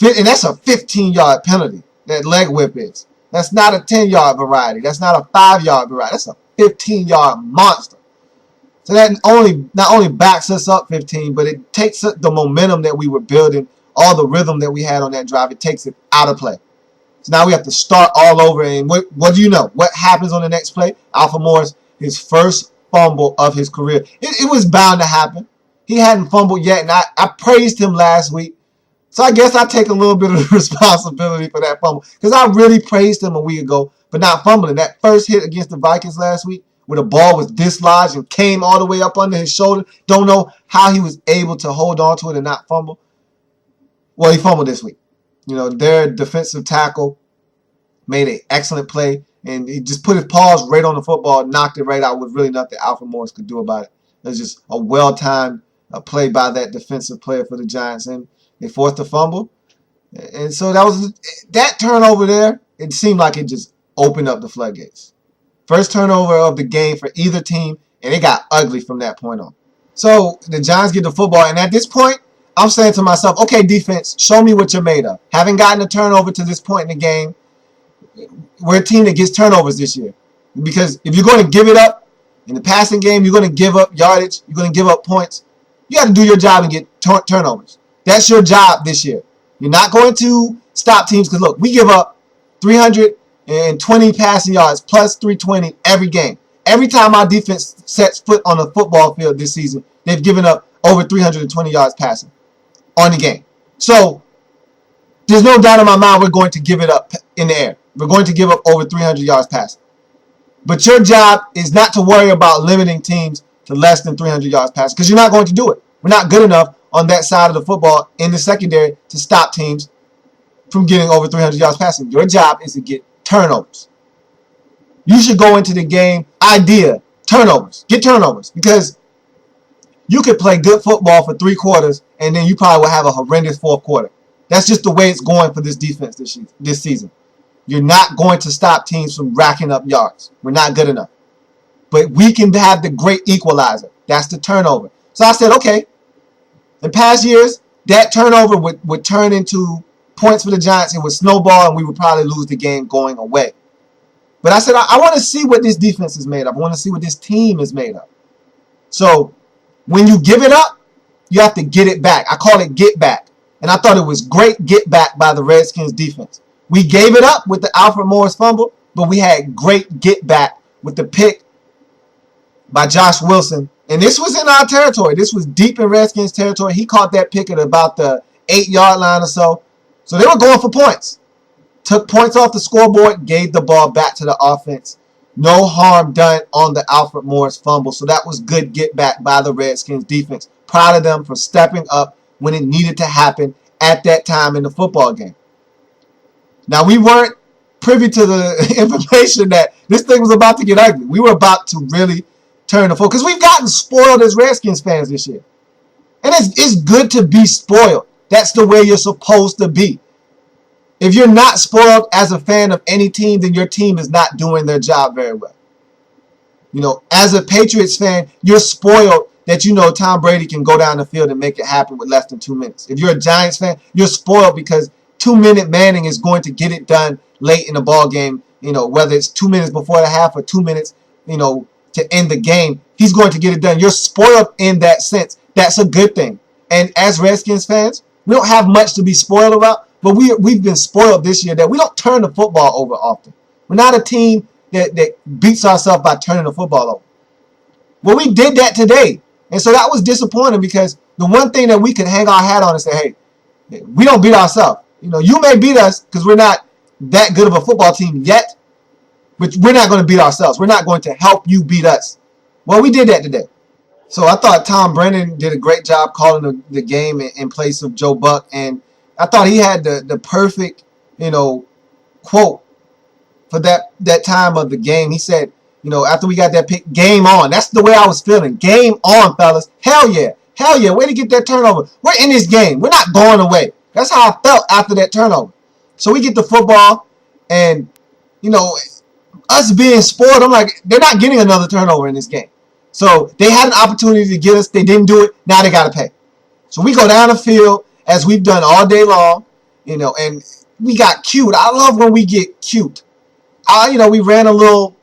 And that's a 15-yard penalty, that leg whip is. That's not a 10-yard variety. That's not a 5-yard variety. That's a 15-yard monster. So that not only backs us up 15, but it takes the momentum that we were building, all the rhythm that we had on that drive, it takes it out of play. So now we have to start all over. And what do you know? What happens on the next play? Alfred Morris, his first fumble of his career. It was bound to happen. He hadn't fumbled yet, and I praised him last week. So I guess I take a little bit of responsibility for that fumble because I really praised him a week ago for not fumbling. That first hit against the Vikings last week where the ball was dislodged and came all the way up under his shoulder. Don't know how he was able to hold on to it and not fumble. Well, he fumbled this week. You know, their defensive tackle made an excellent play, and he just put his paws right on the football, knocked it right out with really nothing Alfred Morris could do about it. It was just a well-timed play by that defensive player for the Giants, and they forced a fumble. And so that turnover there, it seemed like it just opened up the floodgates. First turnover of the game for either team, and it got ugly from that point on. So the Giants get the football, and at this point, I'm saying to myself, okay, defense, show me what you're made of. Haven't gotten a turnover to this point in the game. We're a team that gets turnovers this year. Because if you're going to give it up in the passing game, you're going to give up yardage, you're going to give up points, you have to do your job and get turnovers. That's your job this year. You're not going to stop teams because, look, we give up 320 passing yards plus 320 every game. Every time our defense sets foot on a football field this season, they've given up over 320 yards passing on the game. So there's no doubt in my mind we're going to give it up in the air. We're going to give up over 300 yards passing. But your job is not to worry about limiting teams to less than 300 yards passing because you're not going to do it. We're not good enough on that side of the football in the secondary to stop teams from getting over 300 yards passing. Your job is to get turnovers. You should go into the game turnovers. Get turnovers because you could play good football for 3 quarters and then you probably will have a horrendous 4th quarter. That's just the way it's going for this defense this season. You're not going to stop teams from racking up yards. We're not good enough. But we can have the great equalizer. That's the turnover. So I said, okay. In past years, that turnover would turn into points for the Giants. It would snowball, and we would probably lose the game going away. But I said, I want to see what this defense is made of. I want to see what this team is made of. So when you give it up, you have to get it back. I call it get back. And I thought it was great get back by the Redskins defense. We gave it up with the Alfred Morris fumble, but we had great get back with the pick by Josh Wilson. And this was in our territory. This was deep in Redskins territory. He caught that pick at about the 8-yard line or so. So they were going for points. Took points off the scoreboard, gave the ball back to the offense. No harm done on the Alfred Morris fumble. So that was good get back by the Redskins defense. Proud of them for stepping up when it needed to happen at that time in the football game. Now, we weren't privy to the information that this thing was about to get ugly. We were about to really turn the football because we've gotten spoiled as Redskins fans this year. And it's good to be spoiled. That's the way you're supposed to be. If you're not spoiled as a fan of any team, then your team is not doing their job very well. You know, as a Patriots fan, you're spoiled that you know Tom Brady can go down the field and make it happen with less than 2 minutes. If you're a Giants fan, you're spoiled because 2-minute Manning is going to get it done late in the ball game. You know, whether it's 2 minutes before the half or 2 minutes, you know, to end the game, he's going to get it done. You're spoiled in that sense. That's a good thing. And as Redskins fans, we don't have much to be spoiled about, but we've been spoiled this year that we don't turn the football over often. We're not a team that beats ourselves by turning the football over. Well, we did that today. And so that was disappointing because the one thing that we could hang our hat on and say, hey, we don't beat ourselves. You know, you may beat us because we're not that good of a football team yet, but we're not going to beat ourselves. We're not going to help you beat us. Well, we did that today. So I thought Tom Brennan did a great job calling the game in place of Joe Buck. And I thought he had the perfect, you know, quote for that time of the game. He said, you know, after we got that pick, game on. That's the way I was feeling. Game on, fellas. Hell yeah. Hell yeah. Way to get that turnover. We're in this game. We're not going away. That's how I felt after that turnover. So we get the football and, you know, us being spoiled, I'm like, they're not getting another turnover in this game. So they had an opportunity to get us. They didn't do it. Now they got to pay. So we go down the field as we've done all day long, you know, and we got cute. I love when we get cute. You know, we ran a little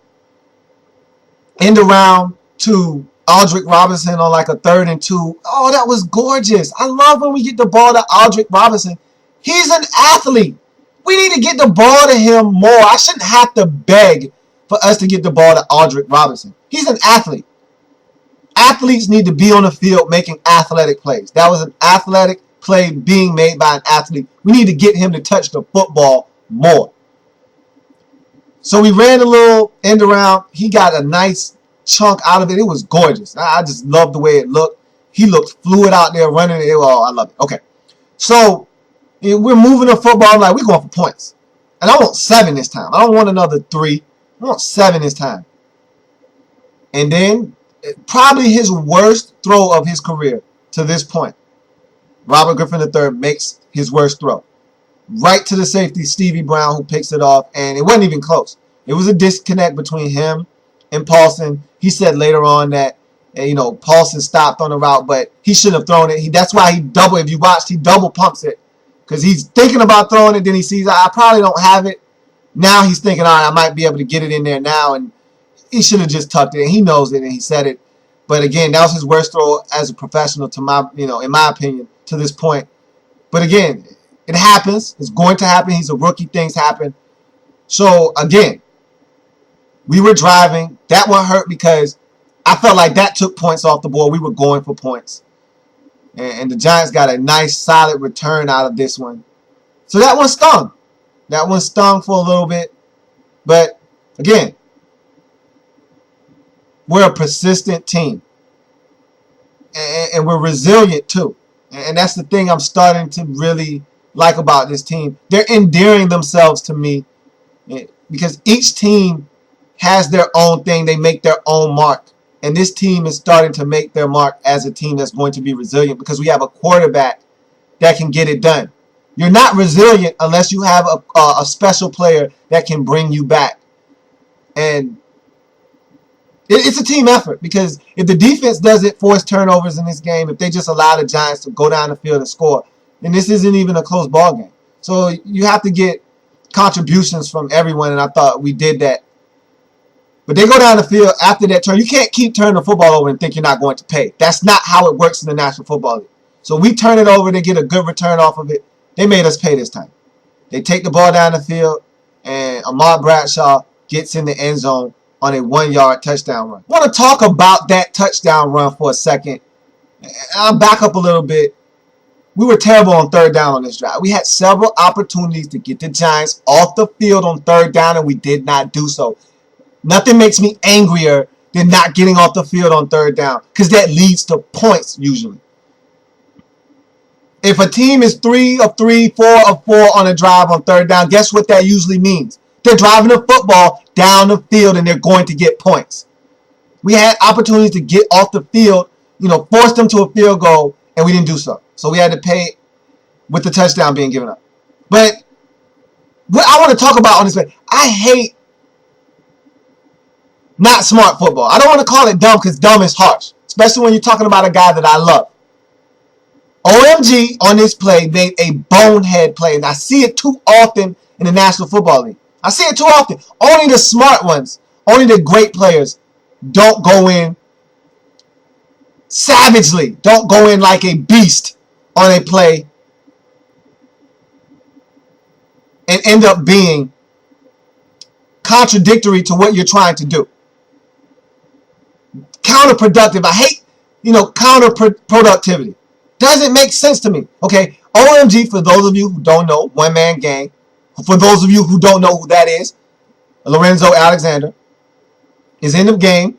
end around to Aldrick Robinson on like a 3rd and 2. Oh, that was gorgeous. I love when we get the ball to Aldrick Robinson. He's an athlete. We need to get the ball to him more. I shouldn't have to beg for us to get the ball to Aldrick Robinson. He's an athlete. Athletes need to be on the field making athletic plays. That was an athletic play being made by an athlete. We need to get him to touch the football more. So we ran a little end around. He got a nice chunk out of it. It was gorgeous. I just loved the way it looked. He looked fluid out there running it. Oh, I love it. Okay. So we're moving the football. I'm like, we're going for points. And I want 7 this time. I don't want another 3. I want 7 this time. And then probably his worst throw of his career to this point. Robert Griffin III makes his worst throw. Right to the safety, Stevie Brown, who picks it off. And it wasn't even close. It was a disconnect between him and Paulson. He said later on that, you know, Paulson stopped on the route, but he shouldn't have thrown it. That's why if you watched, he double pumps it. Because he's thinking about throwing it, then he sees, I probably don't have it. Now he's thinking, all right, I might be able to get it in there now. And he should have just tucked it. And he knows it, and he said it. But again, that was his worst throw as a professional, to my, you know, in my opinion, to this point. But again, it happens. It's going to happen. He's a rookie. Things happen. So again, we were driving. That one hurt because I felt like that took points off the board. We were going for points. And the Giants got a nice, solid return out of this one. So that one stung. That one stung for a little bit. But again, we're a persistent team. And we're resilient too. And that's the thing I'm starting to really like about this team. They're endearing themselves to me because each team has their own thing. They make their own mark. And this team is starting to make their mark as a team that's going to be resilient because we have a quarterback that can get it done. You're not resilient unless you have a special player that can bring you back. And it's a team effort because if the defense doesn't force turnovers in this game, if they just allow the Giants to go down the field and score, then this isn't even a close ball game. So you have to get contributions from everyone, and I thought we did that. But they go down the field after that turn. You can't keep turning the football over and think you're not going to pay. That's not how it works in the National Football League. So we turn it over. They get a good return off of it. They made us pay this time. They take the ball down the field, and Ahmad Bradshaw gets in the end zone on a 1-yard touchdown run. I want to talk about that touchdown run for a second. I'll back up a little bit. We were terrible on third down on this drive. We had several opportunities to get the Giants off the field on third down, and we did not do so. Nothing makes me angrier than not getting off the field on third down because that leads to points usually. If a team is 3 of 3, 4 of 4 on a drive on third down, guess what that usually means? They're driving the football down the field and they're going to get points. We had opportunities to get off the field, force them to a field goal, and we didn't do so. So we had to pay with the touchdown being given up. But what I want to talk about on this play, I hate not smart football. I don't want to call it dumb because dumb is harsh, especially when you're talking about a guy that I love. OMG on this play made a bonehead play, and I see it too often in the National Football League. I see it too often. Only the smart ones, only the great players don't go in savagely, don't go in like a beast on a play and end up being contradictory to what you're trying to do. Counterproductive. I hate, counterproductivity. Doesn't make sense to me. Okay, OMG, for those of you who don't know, one-man gang. For those of you who don't know who that is, Lorenzo Alexander is in the game.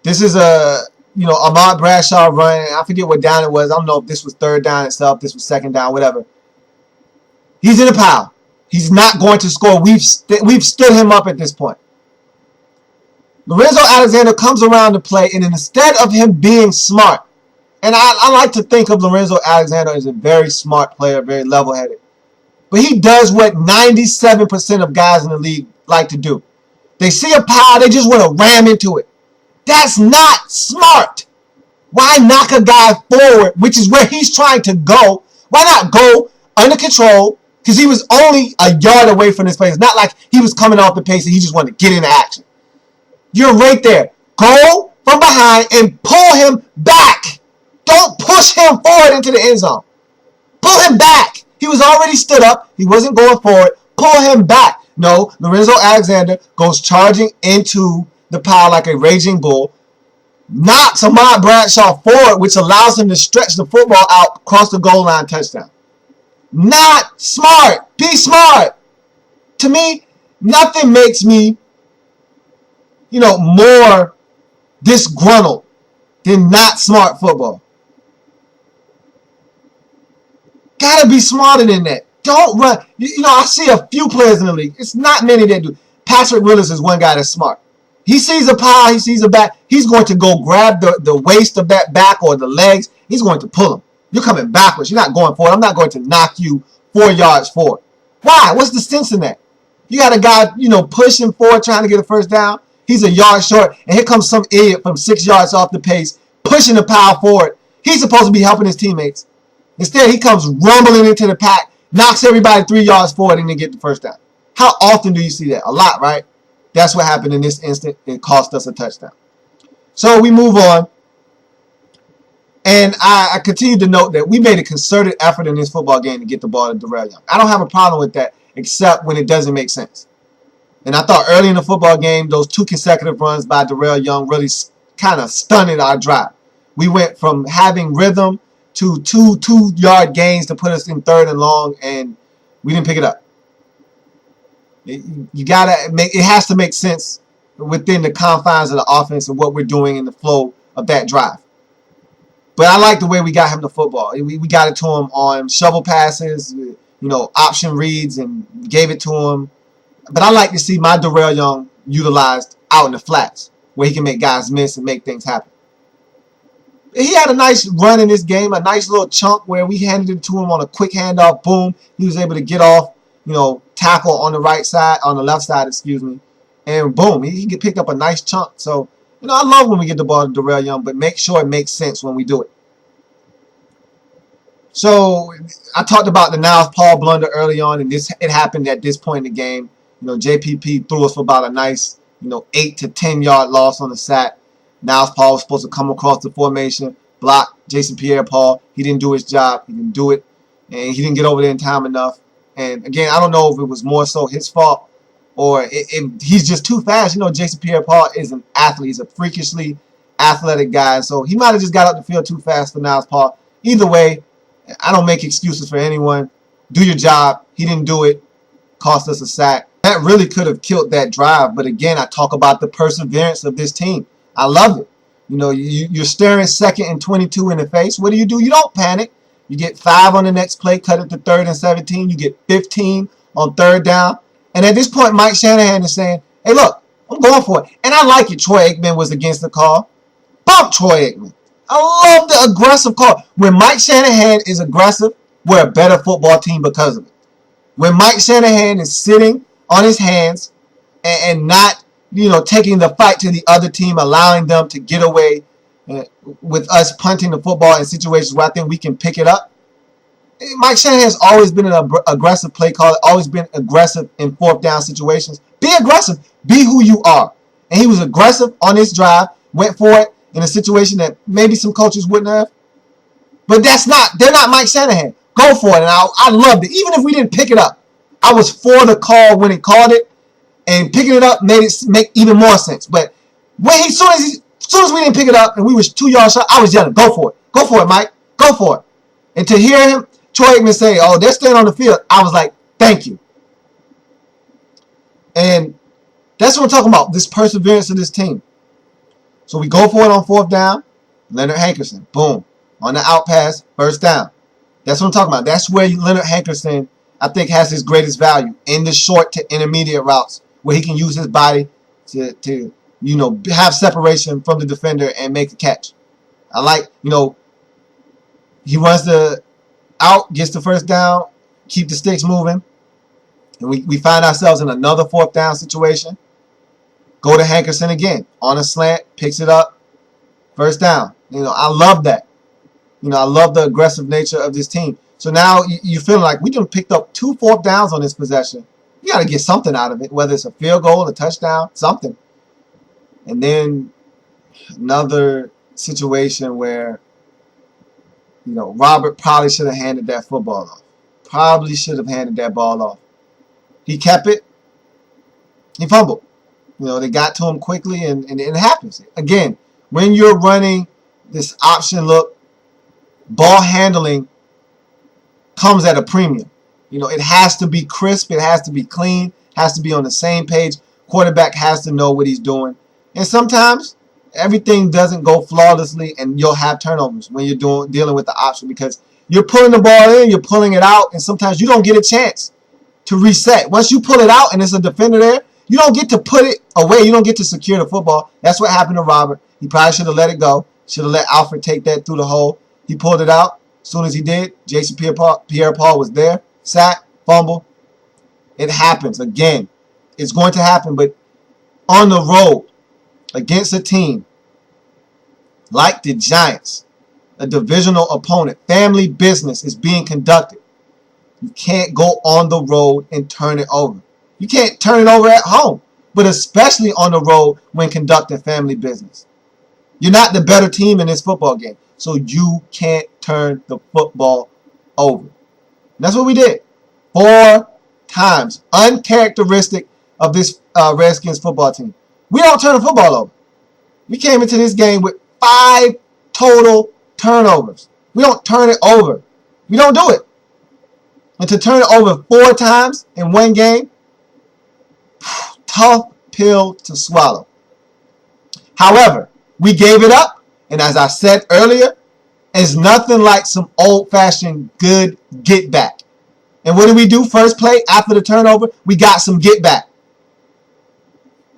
This is a, Ahmad Bradshaw run. I forget what down it was. I don't know if this was third down itself, this was second down, whatever. He's in a pile. He's not going to score. We've stood him up at this point. Lorenzo Alexander comes around the play, and instead of him being smart, and I like to think of Lorenzo Alexander as a very smart player, very level-headed. But he does what 97% of guys in the league like to do. They see a pile, they just want to ram into it. That's not smart. Why knock a guy forward, which is where he's trying to go? Why not go under control? Because he was only a yard away from this play. It's not like he was coming off the pace and he just wanted to get into action. You're right there. Go from behind and pull him back. Don't push him forward into the end zone. Pull him back. He was already stood up. He wasn't going forward. Pull him back. No, Lorenzo Alexander goes charging into the pile like a raging bull, knocks Ahmad Bradshaw forward, which allows him to stretch the football out across the goal line, touchdown. Not smart. Be smart. To me, nothing makes me, more disgruntled than not smart football. Gotta be smarter than that. Don't run. I see a few players in the league. It's not many that do. Patrick Willis is one guy that's smart. He sees a pile, he sees a back. He's going to go grab the waist of that back or the legs. He's going to pull him. You're coming backwards. You're not going forward. I'm not going to knock you 4 yards forward. Why? What's the sense in that? You got a guy, pushing forward, trying to get a first down. He's a yard short, and here comes some idiot from 6 yards off the pace, pushing the pile forward. He's supposed to be helping his teammates. Instead, he comes rumbling into the pack, knocks everybody 3 yards forward, and then get the first down. How often do you see that? A lot, right? That's what happened in this instant. It cost us a touchdown. So we move on. And I continue to note that we made a concerted effort in this football game to get the ball to Darrell Young. I don't have a problem with that, except when it doesn't make sense. And I thought early in the football game, those 2 consecutive runs by Darrell Young really kind of stunted our drive. We went from having rhythm to two-yard gains to put us in 3rd and long, and we didn't pick it up. It has to make sense within the confines of the offense and what we're doing in the flow of that drive. But I like the way we got him the football. We got it to him on shovel passes, option reads, and gave it to him. But I like to see my Darrell Young utilized out in the flats, where he can make guys miss and make things happen. He had a nice run in this game, a nice little chunk where we handed it to him on a quick handoff. Boom, he was able to get off, tackle on the left side, and boom, he picked up a nice chunk. So, I love when we get the ball to Darrell Young, but make sure it makes sense when we do it. So I talked about the Niles Paul blunder early on, and it happened at this point in the game. JPP threw us for about a nice, 8 to 10 yard loss on the sack. Niles Paul was supposed to come across the formation, block Jason Pierre-Paul. He didn't do his job. He didn't do it, and he didn't get over there in time enough. And again, I don't know if it was more so his fault or he's just too fast. Jason Pierre-Paul is an athlete. He's a freakishly athletic guy, so he might have just got up the field too fast for Niles Paul. Either way, I don't make excuses for anyone. Do your job. He didn't do it. Cost us a sack. That really could have killed that drive. But again, I talk about the perseverance of this team. I love it. You're staring 2nd and 22 in the face. What do? You don't panic. You get 5 on the next play, cut it to 3rd and 17. You get 15 on 3rd down. And at this point, Mike Shanahan is saying, hey, look, I'm going for it. And I like it. Troy Aikman was against the call. Bump Troy Aikman. I love the aggressive call. When Mike Shanahan is aggressive, we're a better football team because of it. When Mike Shanahan is sitting on his hands and not, taking the fight to the other team, allowing them to get away with us punting the football in situations where I think we can pick it up. Mike Shanahan has always been an aggressive play caller, always been aggressive in 4th down situations. Be aggressive. Be who you are. And he was aggressive on this drive, went for it in a situation that maybe some coaches wouldn't have. But they're not Mike Shanahan. Go for it. And I loved it. Even if we didn't pick it up, I was for the call when he called it. And picking it up made it make even more sense. But as soon as we didn't pick it up and we was 2 yards short, I was yelling, go for it. Go for it, Mike. Go for it. And to hear him, Troy Aikman say, oh, they're staying on the field, I was like, thank you. And that's what I'm talking about, this perseverance of this team. So we go for it on 4th down. Leonard Hankerson, boom. On the out pass, 1st down. That's what I'm talking about. That's where Leonard Hankerson, I think, has his greatest value in the short to intermediate routes, where he can use his body to have separation from the defender and make a catch. I like, he runs the out, gets the 1st down, keep the sticks moving, and we find ourselves in another 4th down situation. Go to Hankerson again on a slant, picks it up, 1st down. I love that. I love the aggressive nature of this team. So now you're feeling like we just picked up 2 4th downs on this possession. You got to get something out of it, whether it's a field goal, a touchdown, something. And then another situation where, Robert probably should have handed that football off. Probably should have handed that ball off. He kept it. He fumbled. They got to him quickly, and it happens. Again, when you're running this option look, ball handling comes at a premium. It has to be crisp. It has to be clean. Has to be on the same page. Quarterback has to know what he's doing. And sometimes everything doesn't go flawlessly, and you'll have turnovers when you're dealing with the option because you're pulling the ball in, you're pulling it out, and sometimes you don't get a chance to reset. Once you pull it out and there's a defender there, you don't get to put it away. You don't get to secure the football. That's what happened to Robert. He probably should have let it go. Should have let Alfred take that through the hole. He pulled it out. As soon as he did, Jason Pierre-Paul was there. Sack, fumble. It happens. Again, it's going to happen, but on the road against a team like the Giants, a divisional opponent, family business is being conducted. You can't go on the road and turn it over. You can't turn it over at home, but especially on the road when conducting family business. You're not the better team in this football game. So you can't turn the football over. And that's what we did. 4 times. Uncharacteristic of this Redskins football team. We don't turn the football over. We came into this game with 5 total turnovers. We don't turn it over. We don't do it. And to turn it over 4 times in one game, tough pill to swallow. However, we gave it up, and as I said earlier, it's nothing like some old-fashioned good get back. And what did we do first play after the turnover? We got some get back.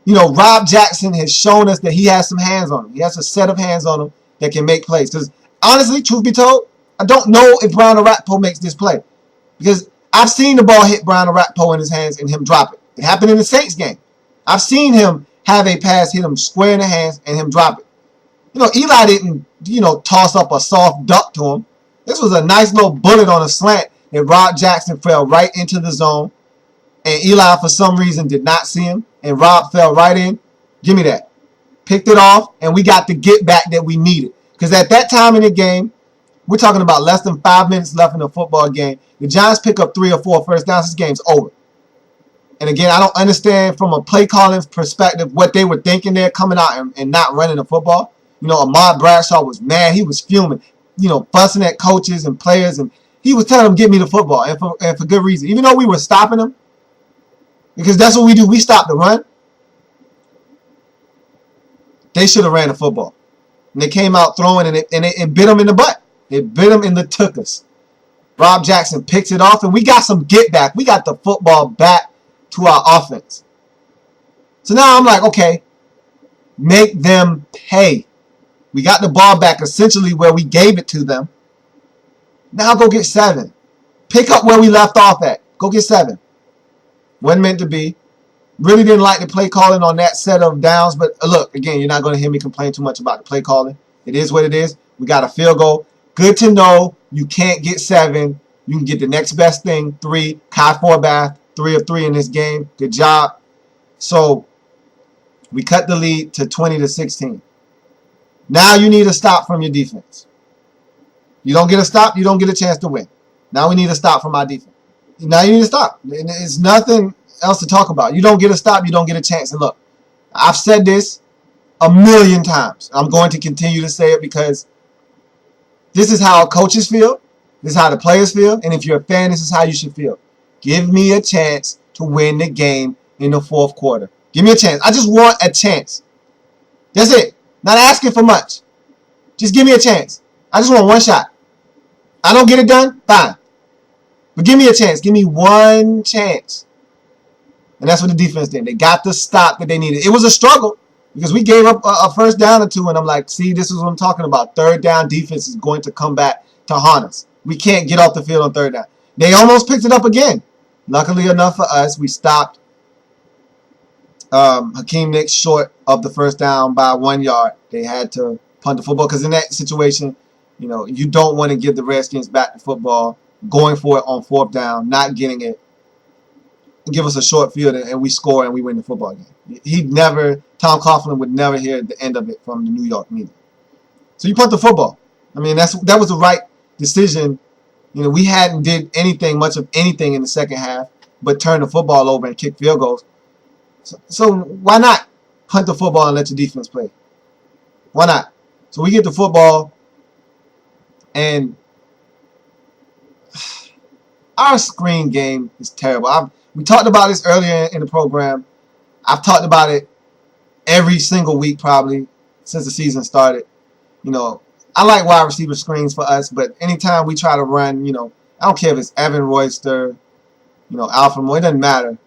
You know, Rob Jackson has shown us that he has some hands on him. He has a set of hands on him that can make plays. Because honestly, truth be told, I don't know if Brian Orakpo makes this play. Because I've seen the ball hit Brian Orakpo in his hands and him drop it. It happened in the Saints game. I've seen him have a pass hit him square in the hands and him drop it. You know, Eli didn't, toss up a soft duck to him. This was a nice little bullet on a slant that Rob Jackson fell right into the zone. And Eli, for some reason, did not see him. And Rob fell right in. Give me that. Picked it off, and we got the get back that we needed. Because at that time in the game, we're talking about less than 5 minutes left in the football game. The Giants pick up 3 or 4 first downs. This game's over. And again, I don't understand from a play calling perspective what they were thinking there coming out and not running the football. Ahmad Bradshaw was mad. He was fuming, fussing at coaches and players. And he was telling them, get me the football. And for good reason. Even though we were stopping them, because that's what we do. We stop the run. They should have ran the football. And they came out throwing, and it bit them in the butt. It bit them in the tuchus. Rob Jackson picks it off, and we got some get back. We got the football back to our offense. So now I'm like, okay, make them pay. We got the ball back essentially where we gave it to them. Now go get 7. Pick up where we left off at. Go get 7. Wasn't meant to be. Really didn't like the play calling on that set of downs. But look, again, you're not going to hear me complain too much about the play calling. It is what it is. We got a field goal. Good to know you can't get 7. You can get the next best thing, 3. Kai Forbath, 3 of 3 in this game. Good job. So we cut the lead to 20-16. Now you need a stop from your defense. You don't get a stop, you don't get a chance to win. Now we need a stop from our defense. Now you need to stop. It's nothing else to talk about. You don't get a stop, you don't get a chance. And look, I've said this a million times. I'm going to continue to say it because this is how coaches feel. This is how the players feel. And if you're a fan, this is how you should feel. Give me a chance to win the game in the 4th quarter. Give me a chance. I just want a chance. That's it. Not asking for much. Just give me a chance. I just want one shot. I don't get it done, fine. But give me a chance. Give me one chance. And that's what the defense did. They got the stop that they needed. It was a struggle because we gave up a first down or 2, and I'm like, see, this is what I'm talking about. 3rd down defense is going to come back to haunt us. We can't get off the field on 3rd down. They almost picked it up again. Luckily enough for us, we stopped Hakeem Nicks short of the first down by 1 yard. They had to punt the football because in that situation, you don't want to give the Redskins back the football, going for it on 4th down, not getting it, give us a short field, and we score and we win the football game. Tom Coughlin would never hear the end of it from the New York media. So you punt the football. I mean, that was the right decision. We hadn't did much of anything in the second half, but turn the football over and kick field goals. So why not punt the football and let your defense play? Why not? So we get the football, and our screen game is terrible. We talked about this earlier in the program. I've talked about it every single week probably since the season started. I like wide receiver screens for us, but anytime we try to run, I don't care if it's Evan Royster, Alfred Moore, it doesn't matter.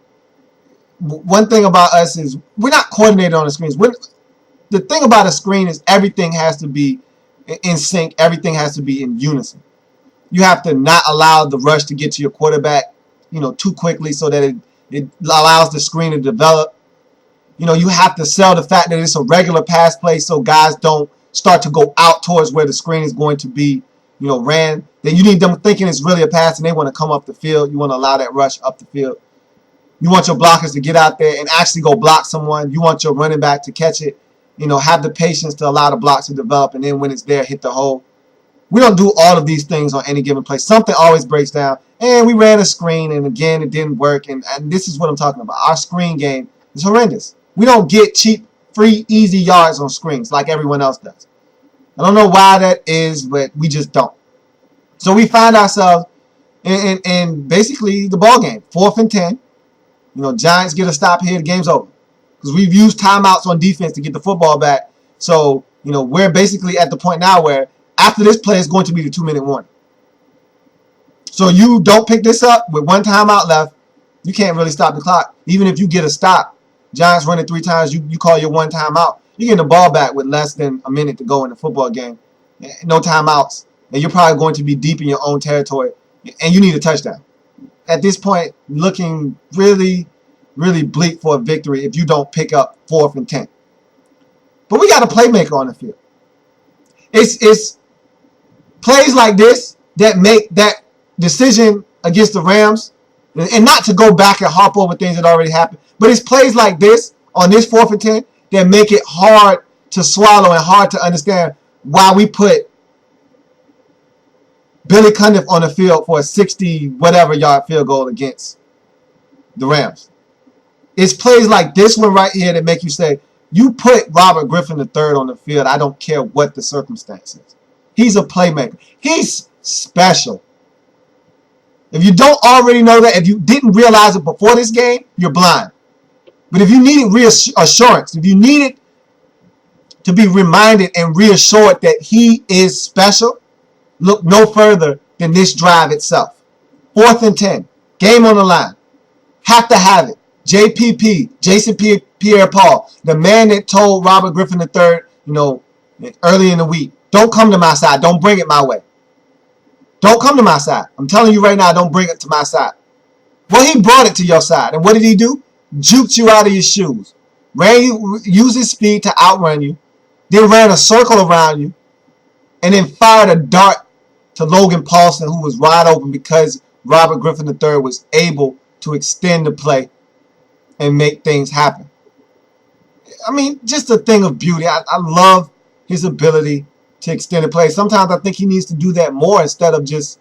One thing about us is we're not coordinated on the screens. The thing about a screen is everything has to be in sync. Everything has to be in unison. You have to not allow the rush to get to your quarterback, too quickly so that it allows the screen to develop. You have to sell the fact that it's a regular pass play so guys don't start to go out towards where the screen is going to be, ran. Then you need them thinking it's really a pass and they want to come up the field. You want to allow that rush up the field. You want your blockers to get out there and actually go block someone. You want your running back to catch it have the patience to allow the blocks to develop, and then when it's there, hit the hole. We don't do all of these things on any given play. Something always breaks down. And we ran a screen, and again, it didn't work. And this is what I'm talking about. Our screen game is horrendous. We don't get cheap, free, easy yards on screens like everyone else does. I don't know why that is, but we just don't. So we find ourselves in basically the ball game, 4th and 10. Giants get a stop here, the game's over. Because we've used timeouts on defense to get the football back. So, we're basically at the point now where after this play is going to be the 2-minute warning. So you don't pick this up with 1 timeout left, you can't really stop the clock. Even if you get a stop, Giants running 3 times, you call your 1 timeout, you're getting the ball back with less than a minute to go in the football game. No timeouts. And you're probably going to be deep in your own territory. And you need a touchdown. At this point, looking really, really bleak for a victory if you don't pick up 4th and 10. But we got a playmaker on the field. It's plays like this that make that decision against the Rams, and not to go back and hop over things that already happened, but it's plays like this on this 4th and 10 that make it hard to swallow and hard to understand why we put Billy Cundiff on the field for a 60-whatever yard field goal against the Rams. It's plays like this one right here that make you say, you put Robert Griffin III on the field, I don't care what the circumstances. He's a playmaker. He's special. If you don't already know that, if you didn't realize it before this game, you're blind. But if you needed reassurance, if you needed to be reminded and reassured that he is special, look no further than this drive itself. 4th and 10. Game on the line. Have to have it. JPP, Jason Pierre-Paul, the man that told Robert Griffin III, early in the week, don't come to my side. Don't bring it my way. Don't come to my side. I'm telling you right now, don't bring it to my side. Well, he brought it to your side. And what did he do? Juked you out of your shoes. Used his speed to outrun you. Then ran a circle around you. And then fired a dart to Logan Paulson, who was wide open because Robert Griffin III was able to extend the play and make things happen. I mean, just a thing of beauty. I love his ability to extend the play. Sometimes I think he needs to do that more instead of just,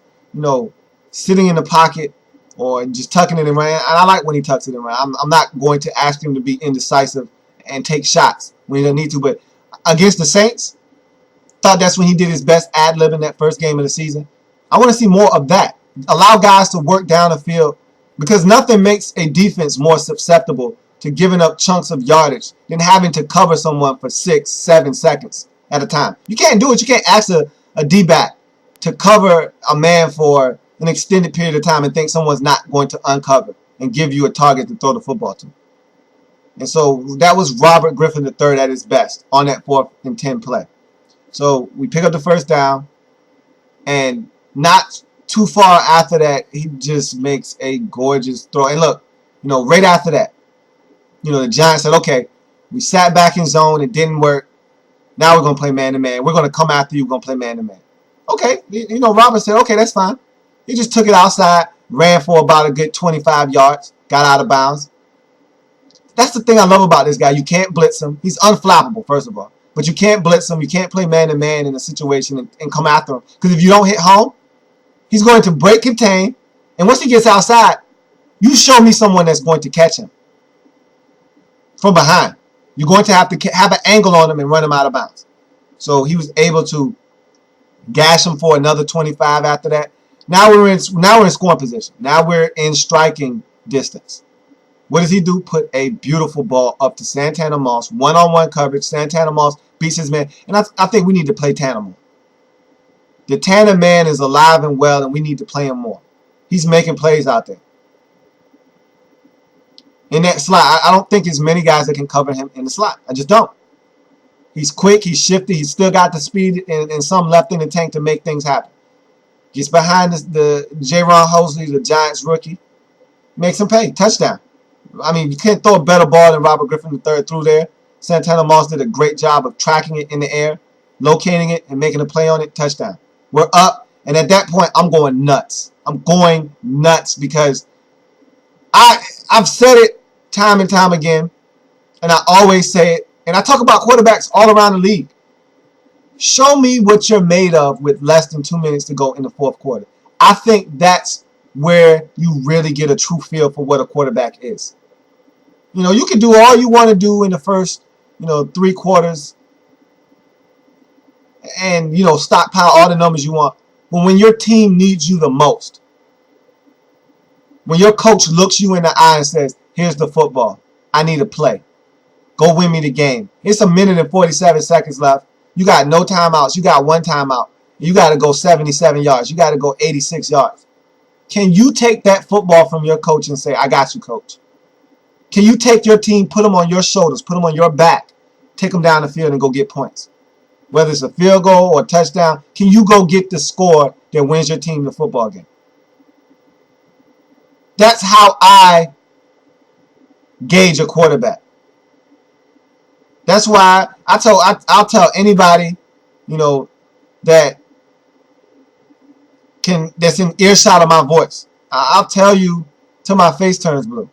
sitting in the pocket or just tucking it in around. And I like when he tucks it in around. I'm not going to ask him to be indecisive and take shots when he doesn't need to. But against the Saints, thought that's when he did his best ad-lib in that first game of the season. I want to see more of that. Allow guys to work down the field, because nothing makes a defense more susceptible to giving up chunks of yardage than having to cover someone for 6-7 seconds at a time. You can't do it. You can't ask a D-back to cover a man for an extended period of time and think someone's not going to uncover and give you a target to throw the football to. And so that was Robert Griffin III at his best on that 4th and 10 play. So we pick up the first down, and not too far after that, he just makes a gorgeous throw. And look, right after that, the Giants said, okay, we sat back in zone, it didn't work. Now we're going to play man-to-man. We're going to come after you, we're going to play man-to-man. Okay, Robert said, okay, that's fine. He just took it outside, ran for about a good 25 yards, got out of bounds. That's the thing I love about this guy. You can't blitz him. He's unflappable, first of all. But you can't blitz him. You can't play man-to-man in a situation and come after him. Because if you don't hit home, he's going to break contain. And once he gets outside, you show me someone that's going to catch him from behind. You're going to have an angle on him and run him out of bounds. So he was able to gash him for another 25 after that. Now we're in scoring position. Now we're in striking distance. What does he do? Put a beautiful ball up to Santana Moss. One-on-one coverage. Santana Moss beats his man. And I think we need to play Tanner more. The Tanner man is alive and well, and we need to play him more. He's making plays out there. In that slot, I don't think there's many guys that can cover him in the slot. I just don't. He's quick. He's shifty. He's still got the speed and some left in the tank to make things happen. Gets behind the J-Ron Hosley, the Giants rookie. Makes him pay. Touchdown. I mean, you can't throw a better ball than Robert Griffin III through there. Santana Moss did a great job of tracking it in the air, locating it, and making a play on it. Touchdown. We're up, and at that point, I'm going nuts. I'm going nuts because I've said it time and time again, and I always say it, And I talk about quarterbacks all around the league. Show me what you're made of with less than 2 minutes to go in the fourth quarter. I think that's where you really get a true feel for what a quarterback is. You can do all you want to do in the first, 3 quarters and, stockpile all the numbers you want. But when your team needs you the most, when your coach looks you in the eye and says, here's the football, I need a play. Go win me the game. It's 1 minute and 47 seconds left. You got no timeouts. You got 1 timeout. You got to go 77 yards. You got to go 86 yards. Can you take that football from your coach and say, I got you, coach? Can you take your team, put them on your shoulders, put them on your back, take them down the field and go get points? Whether it's a field goal or a touchdown, can you go get the score that wins your team the football game? That's how I gauge a quarterback. That's why I'll tell anybody, that's in earshot of my voice. I'll tell you till my face turns blue.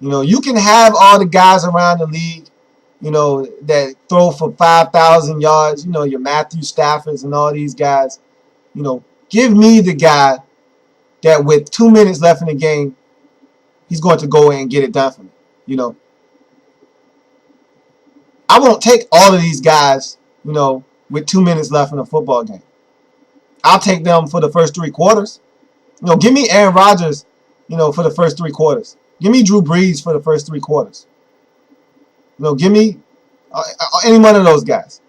You can have all the guys around the league, that throw for 5,000 yards, your Matthew Staffords and all these guys. Give me the guy that with 2 minutes left in the game, he's going to go in and get it done for me. I won't take all of these guys, with 2 minutes left in a football game. I'll take them for the first 3 quarters. Give me Aaron Rodgers, for the first 3 quarters. Give me Drew Brees for the first 3 quarters. Give me any one of those guys.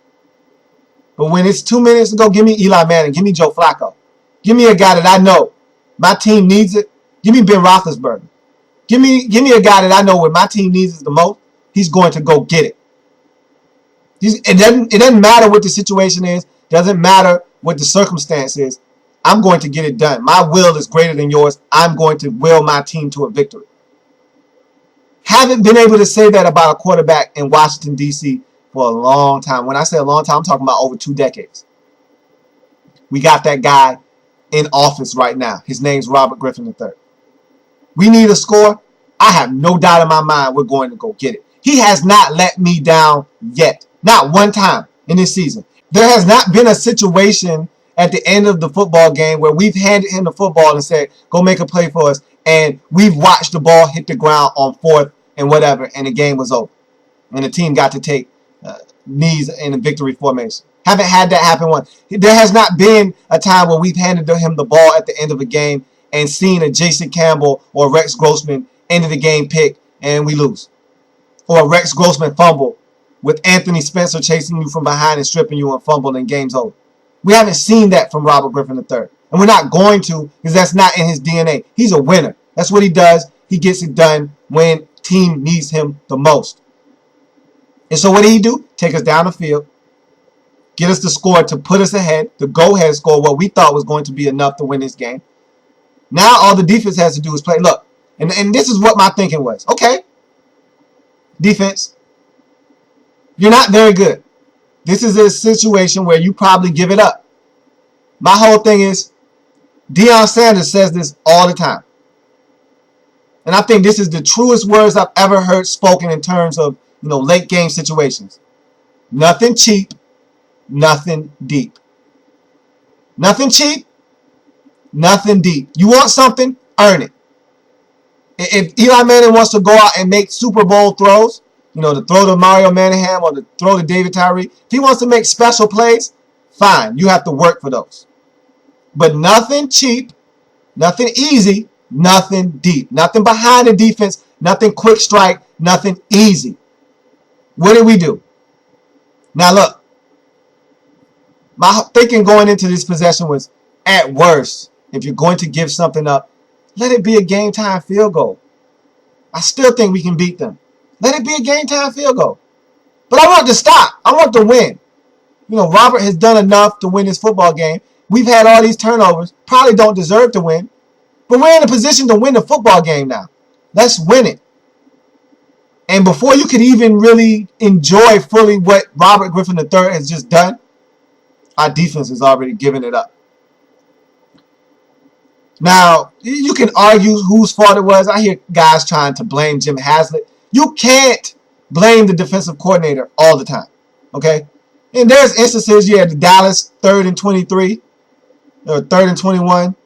But when it's 2 minutes to go, give me Eli Manning. Give me Joe Flacco. Give me a guy that I know my team needs it. Give me Ben Roethlisberger. Give me a guy that I know when my team needs it the most, he's going to go get it. It doesn't matter what the situation is. Doesn't matter what the circumstance is. I'm going to get it done. My will is greater than yours. I'm going to will my team to a victory. Haven't been able to say that about a quarterback in Washington, D.C. for a long time. When I say a long time, I'm talking about over 2 decades. We got that guy in office right now. His name's Robert Griffin III. We need a score. I have no doubt in my mind we're going to go get it. He has not let me down yet. Not one time in this season. There has not been a situation at the end of the football game where we've handed him the football and said, go make a play for us, and we've watched the ball hit the ground on 4th and whatever, and the game was over. And the team got to take knees in a victory formation. Haven't had that happen once. There has not been a time where we've handed him the ball at the end of a game and seen a Jason Campbell or Rex Grossman end of the game pick and we lose. Or a Rex Grossman fumble with Anthony Spencer chasing you from behind and stripping you and fumbling and game's over. We haven't seen that from Robert Griffin III. And we're not going to because that's not in his DNA. He's a winner. That's what he does. He gets it done when team needs him the most. And so what did he do? Take us down the field, get us the score to put us ahead, the go-ahead score, what we thought was going to be enough to win this game. Now all the defense has to do is play. Look, and this is what my thinking was. Okay, defense, you're not very good. This is a situation where you probably give it up. My whole thing is, Deion Sanders says this all the time. And I think this is the truest words I've ever heard spoken in terms of, late game situations. Nothing cheap, nothing deep. Nothing cheap, nothing deep. You want something, earn it. If Eli Manning wants to go out and make Super Bowl throws, to throw to Mario Manningham or to throw to David Tyree, if he wants to make special plays, fine. You have to work for those. But nothing cheap, nothing easy, nothing deep. Nothing behind the defense, nothing quick strike, nothing easy. What did we do? Now look, my thinking going into this possession was, at worst, if you're going to give something up, let it be a game-time field goal. I still think we can beat them. Let it be a game-time field goal. But I want to stop. I want to win. Robert has done enough to win this football game. We've had all these turnovers. Probably don't deserve to win. But we're in a position to win the football game now. Let's win it. And before you could even really enjoy fully what Robert Griffin III has just done, our defense has already given it up. Now, you can argue whose fault it was. I hear guys trying to blame Jim Haslett. You can't blame the defensive coordinator all the time. Okay? And there's instances, yeah, the Dallas 3rd and 23 or 3rd and 21.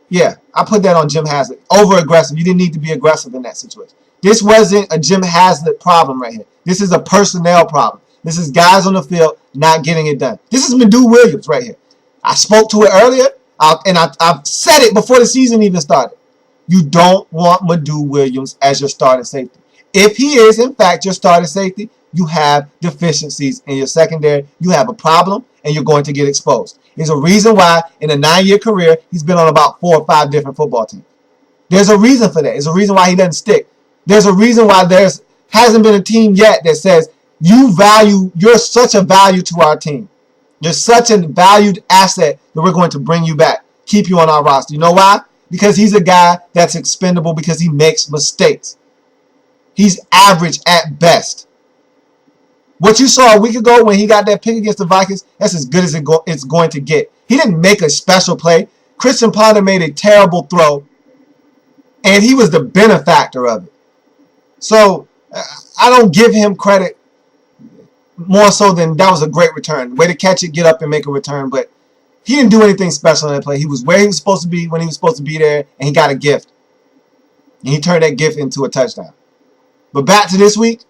Yeah, I put that on Jim Haslett. Over aggressive. You didn't need to be aggressive in that situation. This wasn't a Jim Haslett problem right here. This is a personnel problem. This is guys on the field not getting it done. This is Madu Williams right here. I spoke to it earlier, and I've said it before the season even started. You don't want Madu Williams as your starting safety. If he is, in fact, your starting safety, you have deficiencies in your secondary. You have a problem, and you're going to get exposed. There's a reason why in a 9-year career, he's been on about 4 or 5 different football teams. There's a reason for that. There's a reason why he doesn't stick. There's a reason why hasn't been a team yet that says, you're such a value to our team. You're such a valued asset that we're going to bring you back, keep you on our roster. You know why? Because he's a guy that's expendable because he makes mistakes. He's average at best. What you saw a week ago when he got that pick against the Vikings, that's as good as it's going to get. He didn't make a special play. Christian Ponder made a terrible throw, and he was the benefactor of it. So I don't give him credit more so than that was a great return. Way to catch it, get up, and make a return. But he didn't do anything special in that play. He was where he was supposed to be when he was supposed to be there, and he got a gift. And he turned that gift into a touchdown. But back to this week,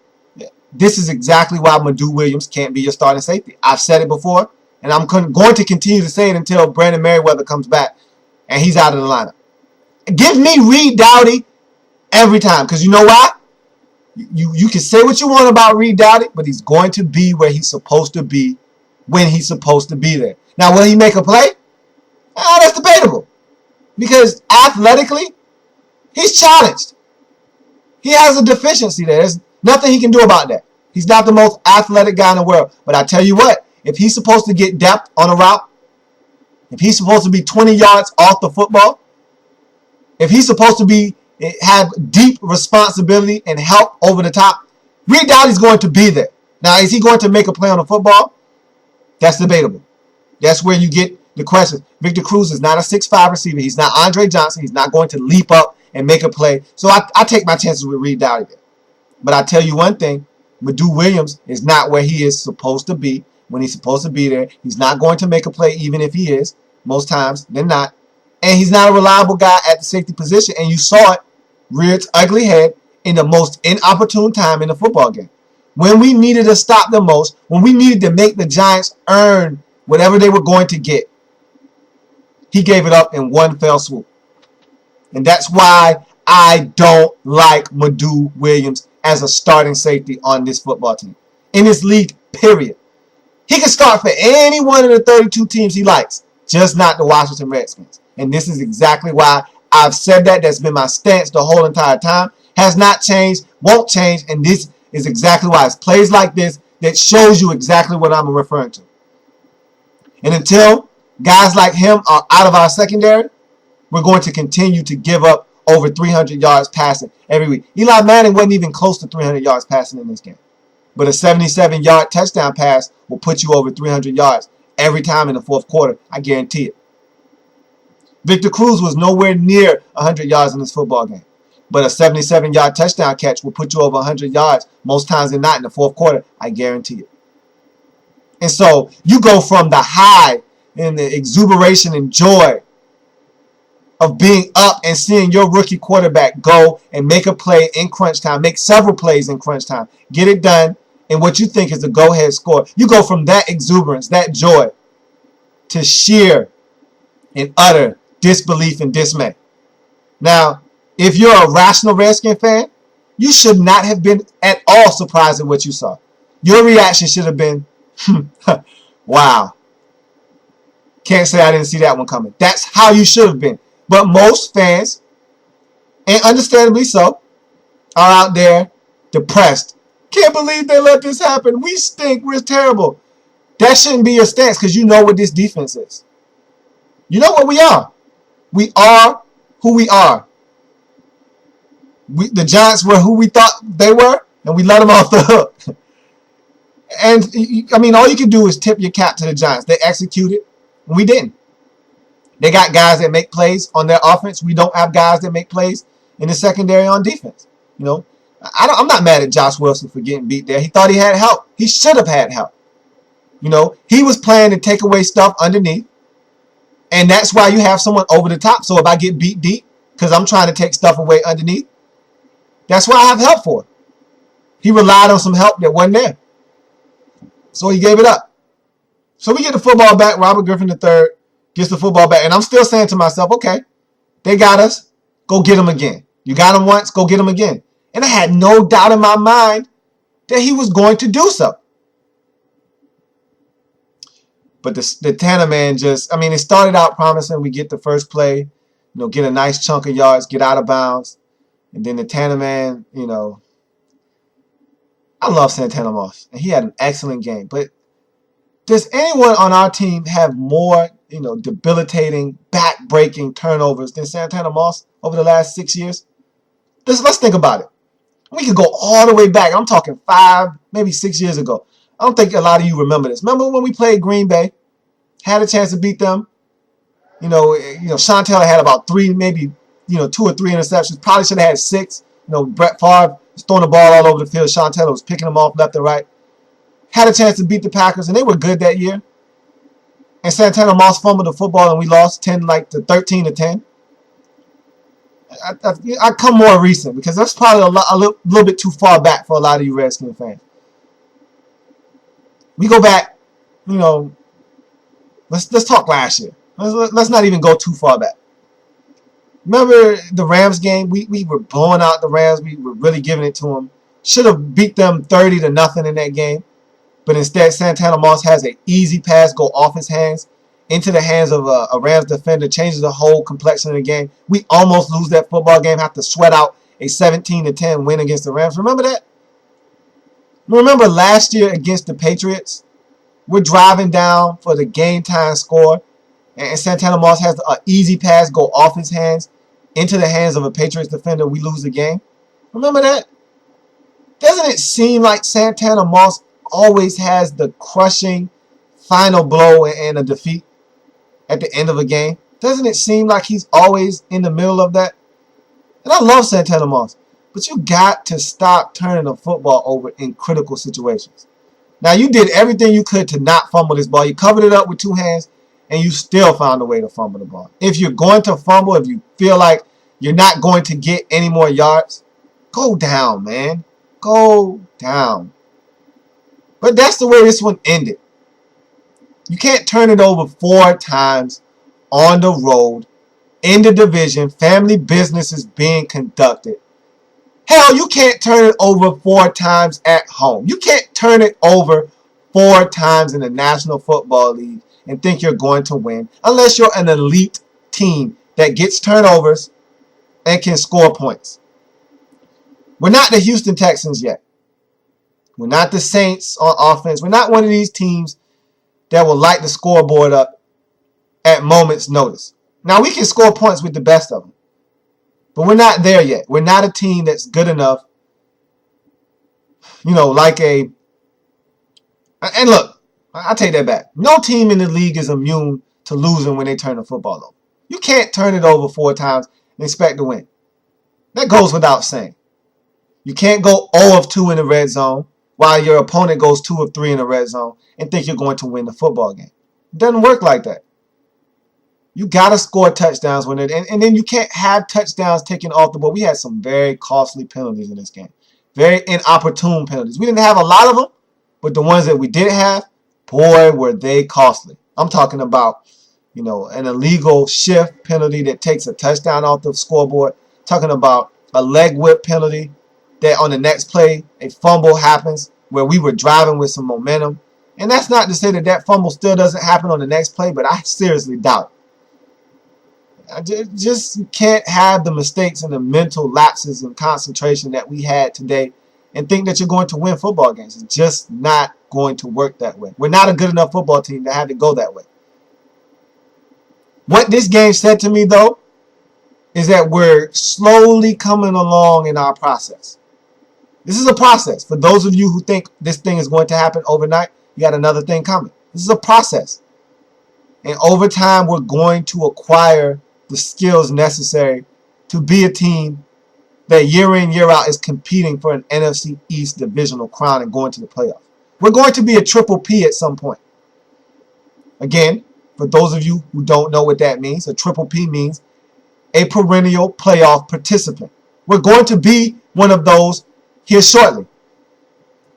this is exactly why Madu Williams can't be your starting safety. I've said it before, and I'm going to continue to say it until Brandon Merriweather comes back and he's out of the lineup. Give me Reed Dowdy every time, because you know why? You can say what you want about Reed Dowdy, but he's going to be where he's supposed to be when he's supposed to be there. Now, will he make a play? That's debatable, because athletically, he's challenged. He has a deficiency there. There's nothing he can do about that. He's not the most athletic guy in the world. But I tell you what, if he's supposed to get depth on a route, if he's supposed to be 20 yards off the football, if he's supposed to have deep responsibility and help over the top, Reed Dowdy's going to be there. Now, is he going to make a play on the football? That's debatable. That's where you get the questions. Victor Cruz is not a 6'5 receiver. He's not Andre Johnson. He's not going to leap up and make a play. So I take my chances with Reed Dowdy there. But I tell you one thing, Madu Williams is not where he is supposed to be when he's supposed to be there. He's not going to make a play even if he is, most times than not. And he's not a reliable guy at the safety position. And you saw it rear its ugly head in the most inopportune time in the football game. When we needed to stop the most, when we needed to make the Giants earn whatever they were going to get, he gave it up in one fell swoop. And that's why I don't like Madu Williams as a starting safety on this football team. In this league, period. He can start for any one of the 32 teams he likes, just not the Washington Redskins. And this is exactly why I've said that. That's been my stance the whole entire time. Has not changed, won't change, and this is exactly why. It's plays like this that shows you exactly what I'm referring to. And until guys like him are out of our secondary, we're going to continue to give up over 300 yards passing every week. Eli Manning wasn't even close to 300 yards passing in this game. But a 77-yard touchdown pass will put you over 300 yards every time in the fourth quarter. I guarantee it. Victor Cruz was nowhere near 100 yards in this football game. But a 77-yard touchdown catch will put you over 100 yards most times than not in the fourth quarter. I guarantee it. And so you go from the high and the exuberation and joy of being up and seeing your rookie quarterback go and make a play in crunch time, make several plays in crunch time, get it done in what you think is a go-ahead score. You go from that exuberance, that joy, to sheer and utter disbelief and dismay. Now, if you're a rational Redskin fan, you should not have been at all surprised at what you saw. Your reaction should have been, wow. Can't say I didn't see that one coming. That's how you should have been. But most fans, and understandably so, are out there depressed. Can't believe they let this happen. We stink. We're terrible. That shouldn't be your stance because you know what this defense is. You know what we are. We are who we are. The Giants were who we thought they were, and we let them off the hook. And, I mean, all you can do is tip your cap to the Giants. They executed, and we didn't. They got guys that make plays on their offense. We don't have guys that make plays in the secondary on defense. You know, I'm not mad at Josh Wilson for getting beat there. He thought he had help. He should have had help. You know, he was playing to take away stuff underneath. And that's why you have someone over the top. So if I get beat deep, because I'm trying to take stuff away underneath, that's why I have help for it. He relied on some help that wasn't there. So he gave it up. So we get the football back. Robert Griffin III gets the football back. And I'm still saying to myself, okay, they got us. Go get them again. You got them once, go get them again. And I had no doubt in my mind that he was going to do so. But the Tanner man just, I mean, it started out promising. We get the first play, you know, get a nice chunk of yards, get out of bounds. And then the Tanner man, you know, I love Santana Moss. And he had an excellent game. But does anyone on our team have more, you know, debilitating, back-breaking turnovers than Santana Moss over the last 6 years? Let's think about it. We could go all the way back. I'm talking 5, maybe 6 years ago. I don't think a lot of you remember this. Remember when we played Green Bay? Had a chance to beat them. You know, Sean Taylor had about 3, maybe, 2 or 3 interceptions. Probably should have had 6. You know, Brett Favre was throwing the ball all over the field. Sean Taylor was picking them off left and right. Had a chance to beat the Packers, and they were good that year. And Santana Moss fumbled the football, and we lost 13-10. I come more recent because that's probably a little bit too far back for a lot of you Redskins fans. We go back, you know. Let's talk last year. Let's not even go too far back. Remember the Rams game? We were blowing out the Rams. We were really giving it to them. Should have beat them 30-0 in that game. But instead, Santana Moss has an easy pass go off his hands into the hands of a Rams defender, changes the whole complexion of the game. We almost lose that football game, have to sweat out a 17-10 win against the Rams. Remember that? Remember last year against the Patriots? We're driving down for the game time score, and Santana Moss has an easy pass go off his hands into the hands of a Patriots defender. We lose the game. Remember that? Doesn't it seem like Santana Moss always has the crushing final blow and a defeat at the end of a game? Doesn't it seem like he's always in the middle of that? And I love Santana Moss, but you got to stop turning the football over in critical situations. Now, you did everything you could to not fumble this ball. You covered it up with 2 hands, and you still found a way to fumble the ball. If you're going to fumble, if you feel like you're not going to get any more yards, go down, man. Go down. But that's the way this one ended. You can't turn it over 4 times on the road, in the division, family business is being conducted. Hell, you can't turn it over 4 times at home. You can't turn it over 4 times in the National Football League and think you're going to win unless you're an elite team that gets turnovers and can score points. We're not the Houston Texans yet. We're not the Saints on offense. We're not one of these teams that will light the scoreboard up at moment's notice. Now, we can score points with the best of them. But we're not there yet. We're not a team that's good enough, like a... And look, I take that back. No team in the league is immune to losing when they turn the football over. You can't turn it over 4 times and expect to win. That goes without saying. You can't go 0 of 2 in the red zone while your opponent goes 2 of 3 in the red zone and think you're going to win the football game. It doesn't work like that. You got to score touchdowns when and then you can't have touchdowns taken off the board. We had some very costly penalties in this game. Very inopportune penalties. We didn't have a lot of them, but the ones that we did have, boy, were they costly. I'm talking about, an illegal shift penalty that takes a touchdown off the scoreboard. Talking about a leg whip penalty that on the next play, a fumble happens where we were driving with some momentum. And that's not to say that fumble still doesn't happen on the next play, but I seriously doubt it. I just can't have the mistakes and the mental lapses and concentration that we had today and think that you're going to win football games. It's just not going to work that way. We're not a good enough football team to have it go that way. What this game said to me, though, is that we're slowly coming along in our process. This is a process. For those of you who think this thing is going to happen overnight, you got another thing coming. This is a process. And over time, we're going to acquire the skills necessary to be a team that year in, year out is competing for an NFC East divisional crown and going to the playoffs. We're going to be a triple P at some point. Again, for those of you who don't know what that means, a triple P means a perennial playoff participant. We're going to be one of those here shortly.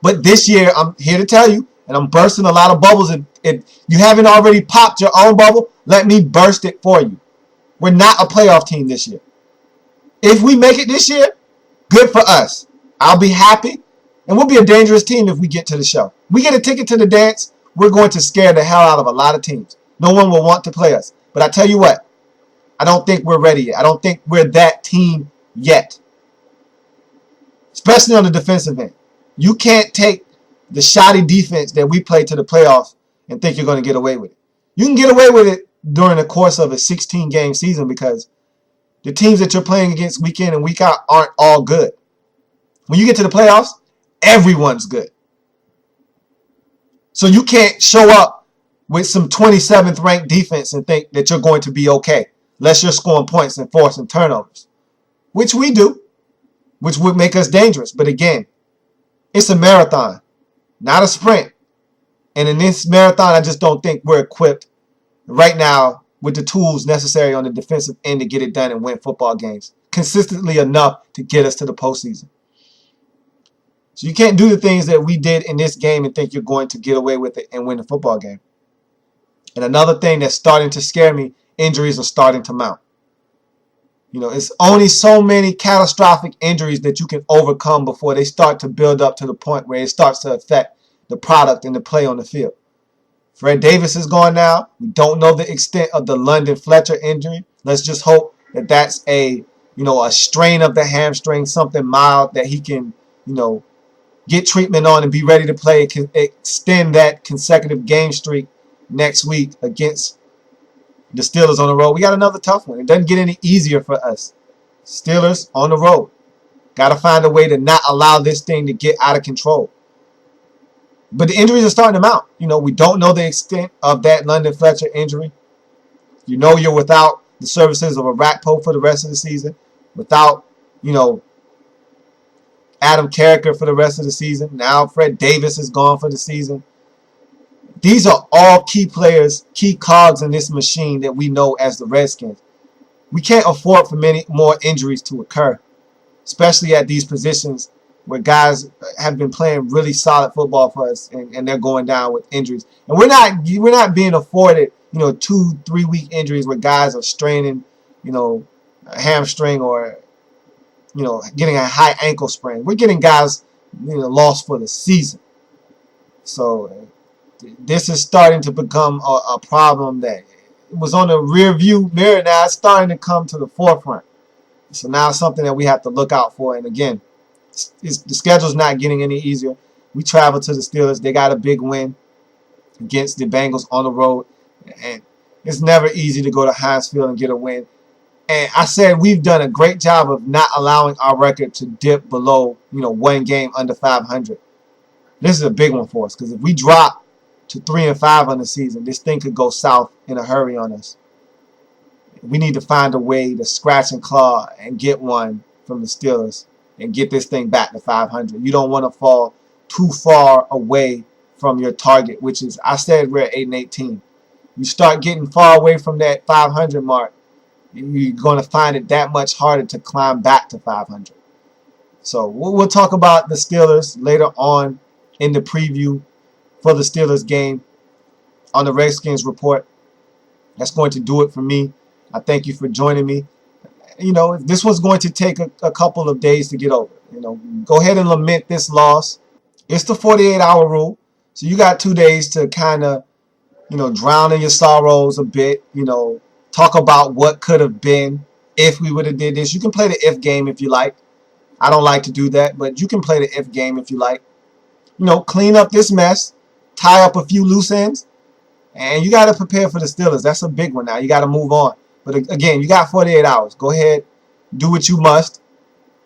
But this year, I'm here to tell you, and I'm bursting a lot of bubbles. If you haven't already popped your own bubble, let me burst it for you. We're not a playoff team this year. If we make it this year, good for us. I'll be happy, and we'll be a dangerous team if we get to the show. We get a ticket to the dance, we're going to scare the hell out of a lot of teams. No one will want to play us. But I tell you what, I don't think we're ready yet. I don't think we're that team yet. Especially on the defensive end. You can't take the shoddy defense that we play to the playoffs and think you're going to get away with it. You can get away with it during the course of a 16-game season because the teams that you're playing against week in and week out aren't all good. When you get to the playoffs, everyone's good. So you can't show up with some 27th ranked defense and think that you're going to be okay unless you're scoring points and forcing turnovers, which we do, which would make us dangerous. But again, it's a marathon, not a sprint. And in this marathon, I just don't think we're equipped right now with the tools necessary on the defensive end to get it done and win football games consistently enough to get us to the postseason. So you can't do the things that we did in this game and think you're going to get away with it and win the football game. And another thing that's starting to scare me, injuries are starting to mount. You know, it's only so many catastrophic injuries that you can overcome before they start to build up to the point where it starts to affect the product and the play on the field. Fred Davis is gone now. We don't know the extent of the London Fletcher injury. Let's just hope that that's a strain of the hamstring, something mild that he can, get treatment on and be ready to play, extend that consecutive game streak next week against the Steelers on the road. We got another tough one. It doesn't get any easier for us. Steelers on the road. Got to find a way to not allow this thing to get out of control. But the injuries are starting to mount. We don't know the extent of that London Fletcher injury. You're without the services of a Rakpo for the rest of the season. Without, Adam Carricker for the rest of the season. Now Fred Davis is gone for the season. These are all key players, key cogs in this machine that we know as the Redskins. We can't afford for many more injuries to occur, especially at these positions where guys have been playing really solid football for us and they're going down with injuries. And we're not being afforded, 2-3 week injuries where guys are straining, a hamstring or, getting a high ankle sprain. We're getting guys, lost for the season. So this is starting to become a problem that was on the rear view mirror. Now it's starting to come to the forefront. So now it's something that we have to look out for. And again, the schedule's not getting any easier. We travel to the Steelers. They got a big win against the Bengals on the road. And it's never easy to go to Heinz Field and get a win. And I said we've done a great job of not allowing our record to dip below, one game under 500. This is a big one for us because if we drop to 3-5 on the season, this thing could go south in a hurry on us. We need to find a way to scratch and claw and get one from the Steelers and get this thing back to 500. You don't want to fall too far away from your target, which is, I said we're at 8-18. You start getting far away from that 500 mark, you're going to find it that much harder to climb back to 500. So we'll talk about the Steelers later on in the preview for the Steelers game on the Redskins Report. That's going to do it for me. I thank you for joining me. This was going to take a couple of days to get over. Go ahead and lament this loss. It's the 48-hour rule. So you got 2 days to kind of, drown in your sorrows a bit. Talk about what could have been if we would have did this. You can play the if game if you like. I don't like to do that, but you can play the if game if you like. Clean up this mess. Tie up a few loose ends. And you got to prepare for the Steelers. That's a big one now. You got to move on. But again, you got 48 hours. Go ahead. Do what you must.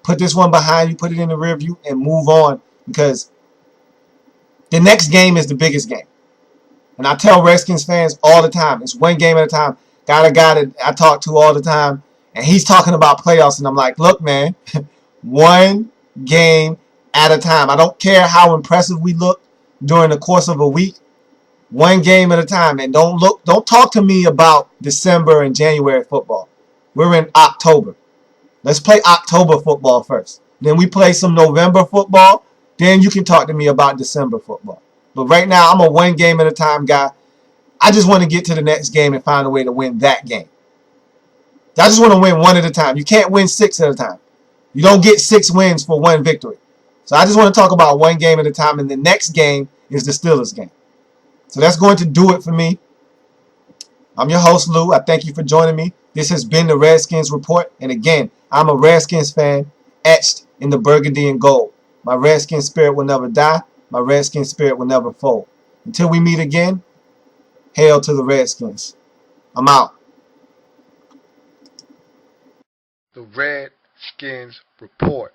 Put this one behind you. Put it in the rear view and move on. Because the next game is the biggest game. And I tell Redskins fans all the time, it's one game at a time. Got a guy that I talk to all the time, and he's talking about playoffs. And I'm like, look, man, One game at a time. I don't care how impressive we look during the course of a week. One game at a time. And don't talk to me about December and January football. We're in October. Let's play October football first. Then we play some November football. Then you can talk to me about December football. But right now, I'm a one game at a time guy. I just want to get to the next game and find a way to win that game. I just want to win one at a time. You can't win 6 at a time. You don't get 6 wins for one victory. So I just want to talk about one game at a time, and the next game is the Steelers game. So that's going to do it for me. I'm your host, Lou. I thank you for joining me. This has been the Redskins Report. And again, I'm a Redskins fan etched in the burgundy and gold. My Redskins spirit will never die. My Redskins spirit will never fold. Until we meet again, hail to the Redskins. I'm out. The Redskins Report.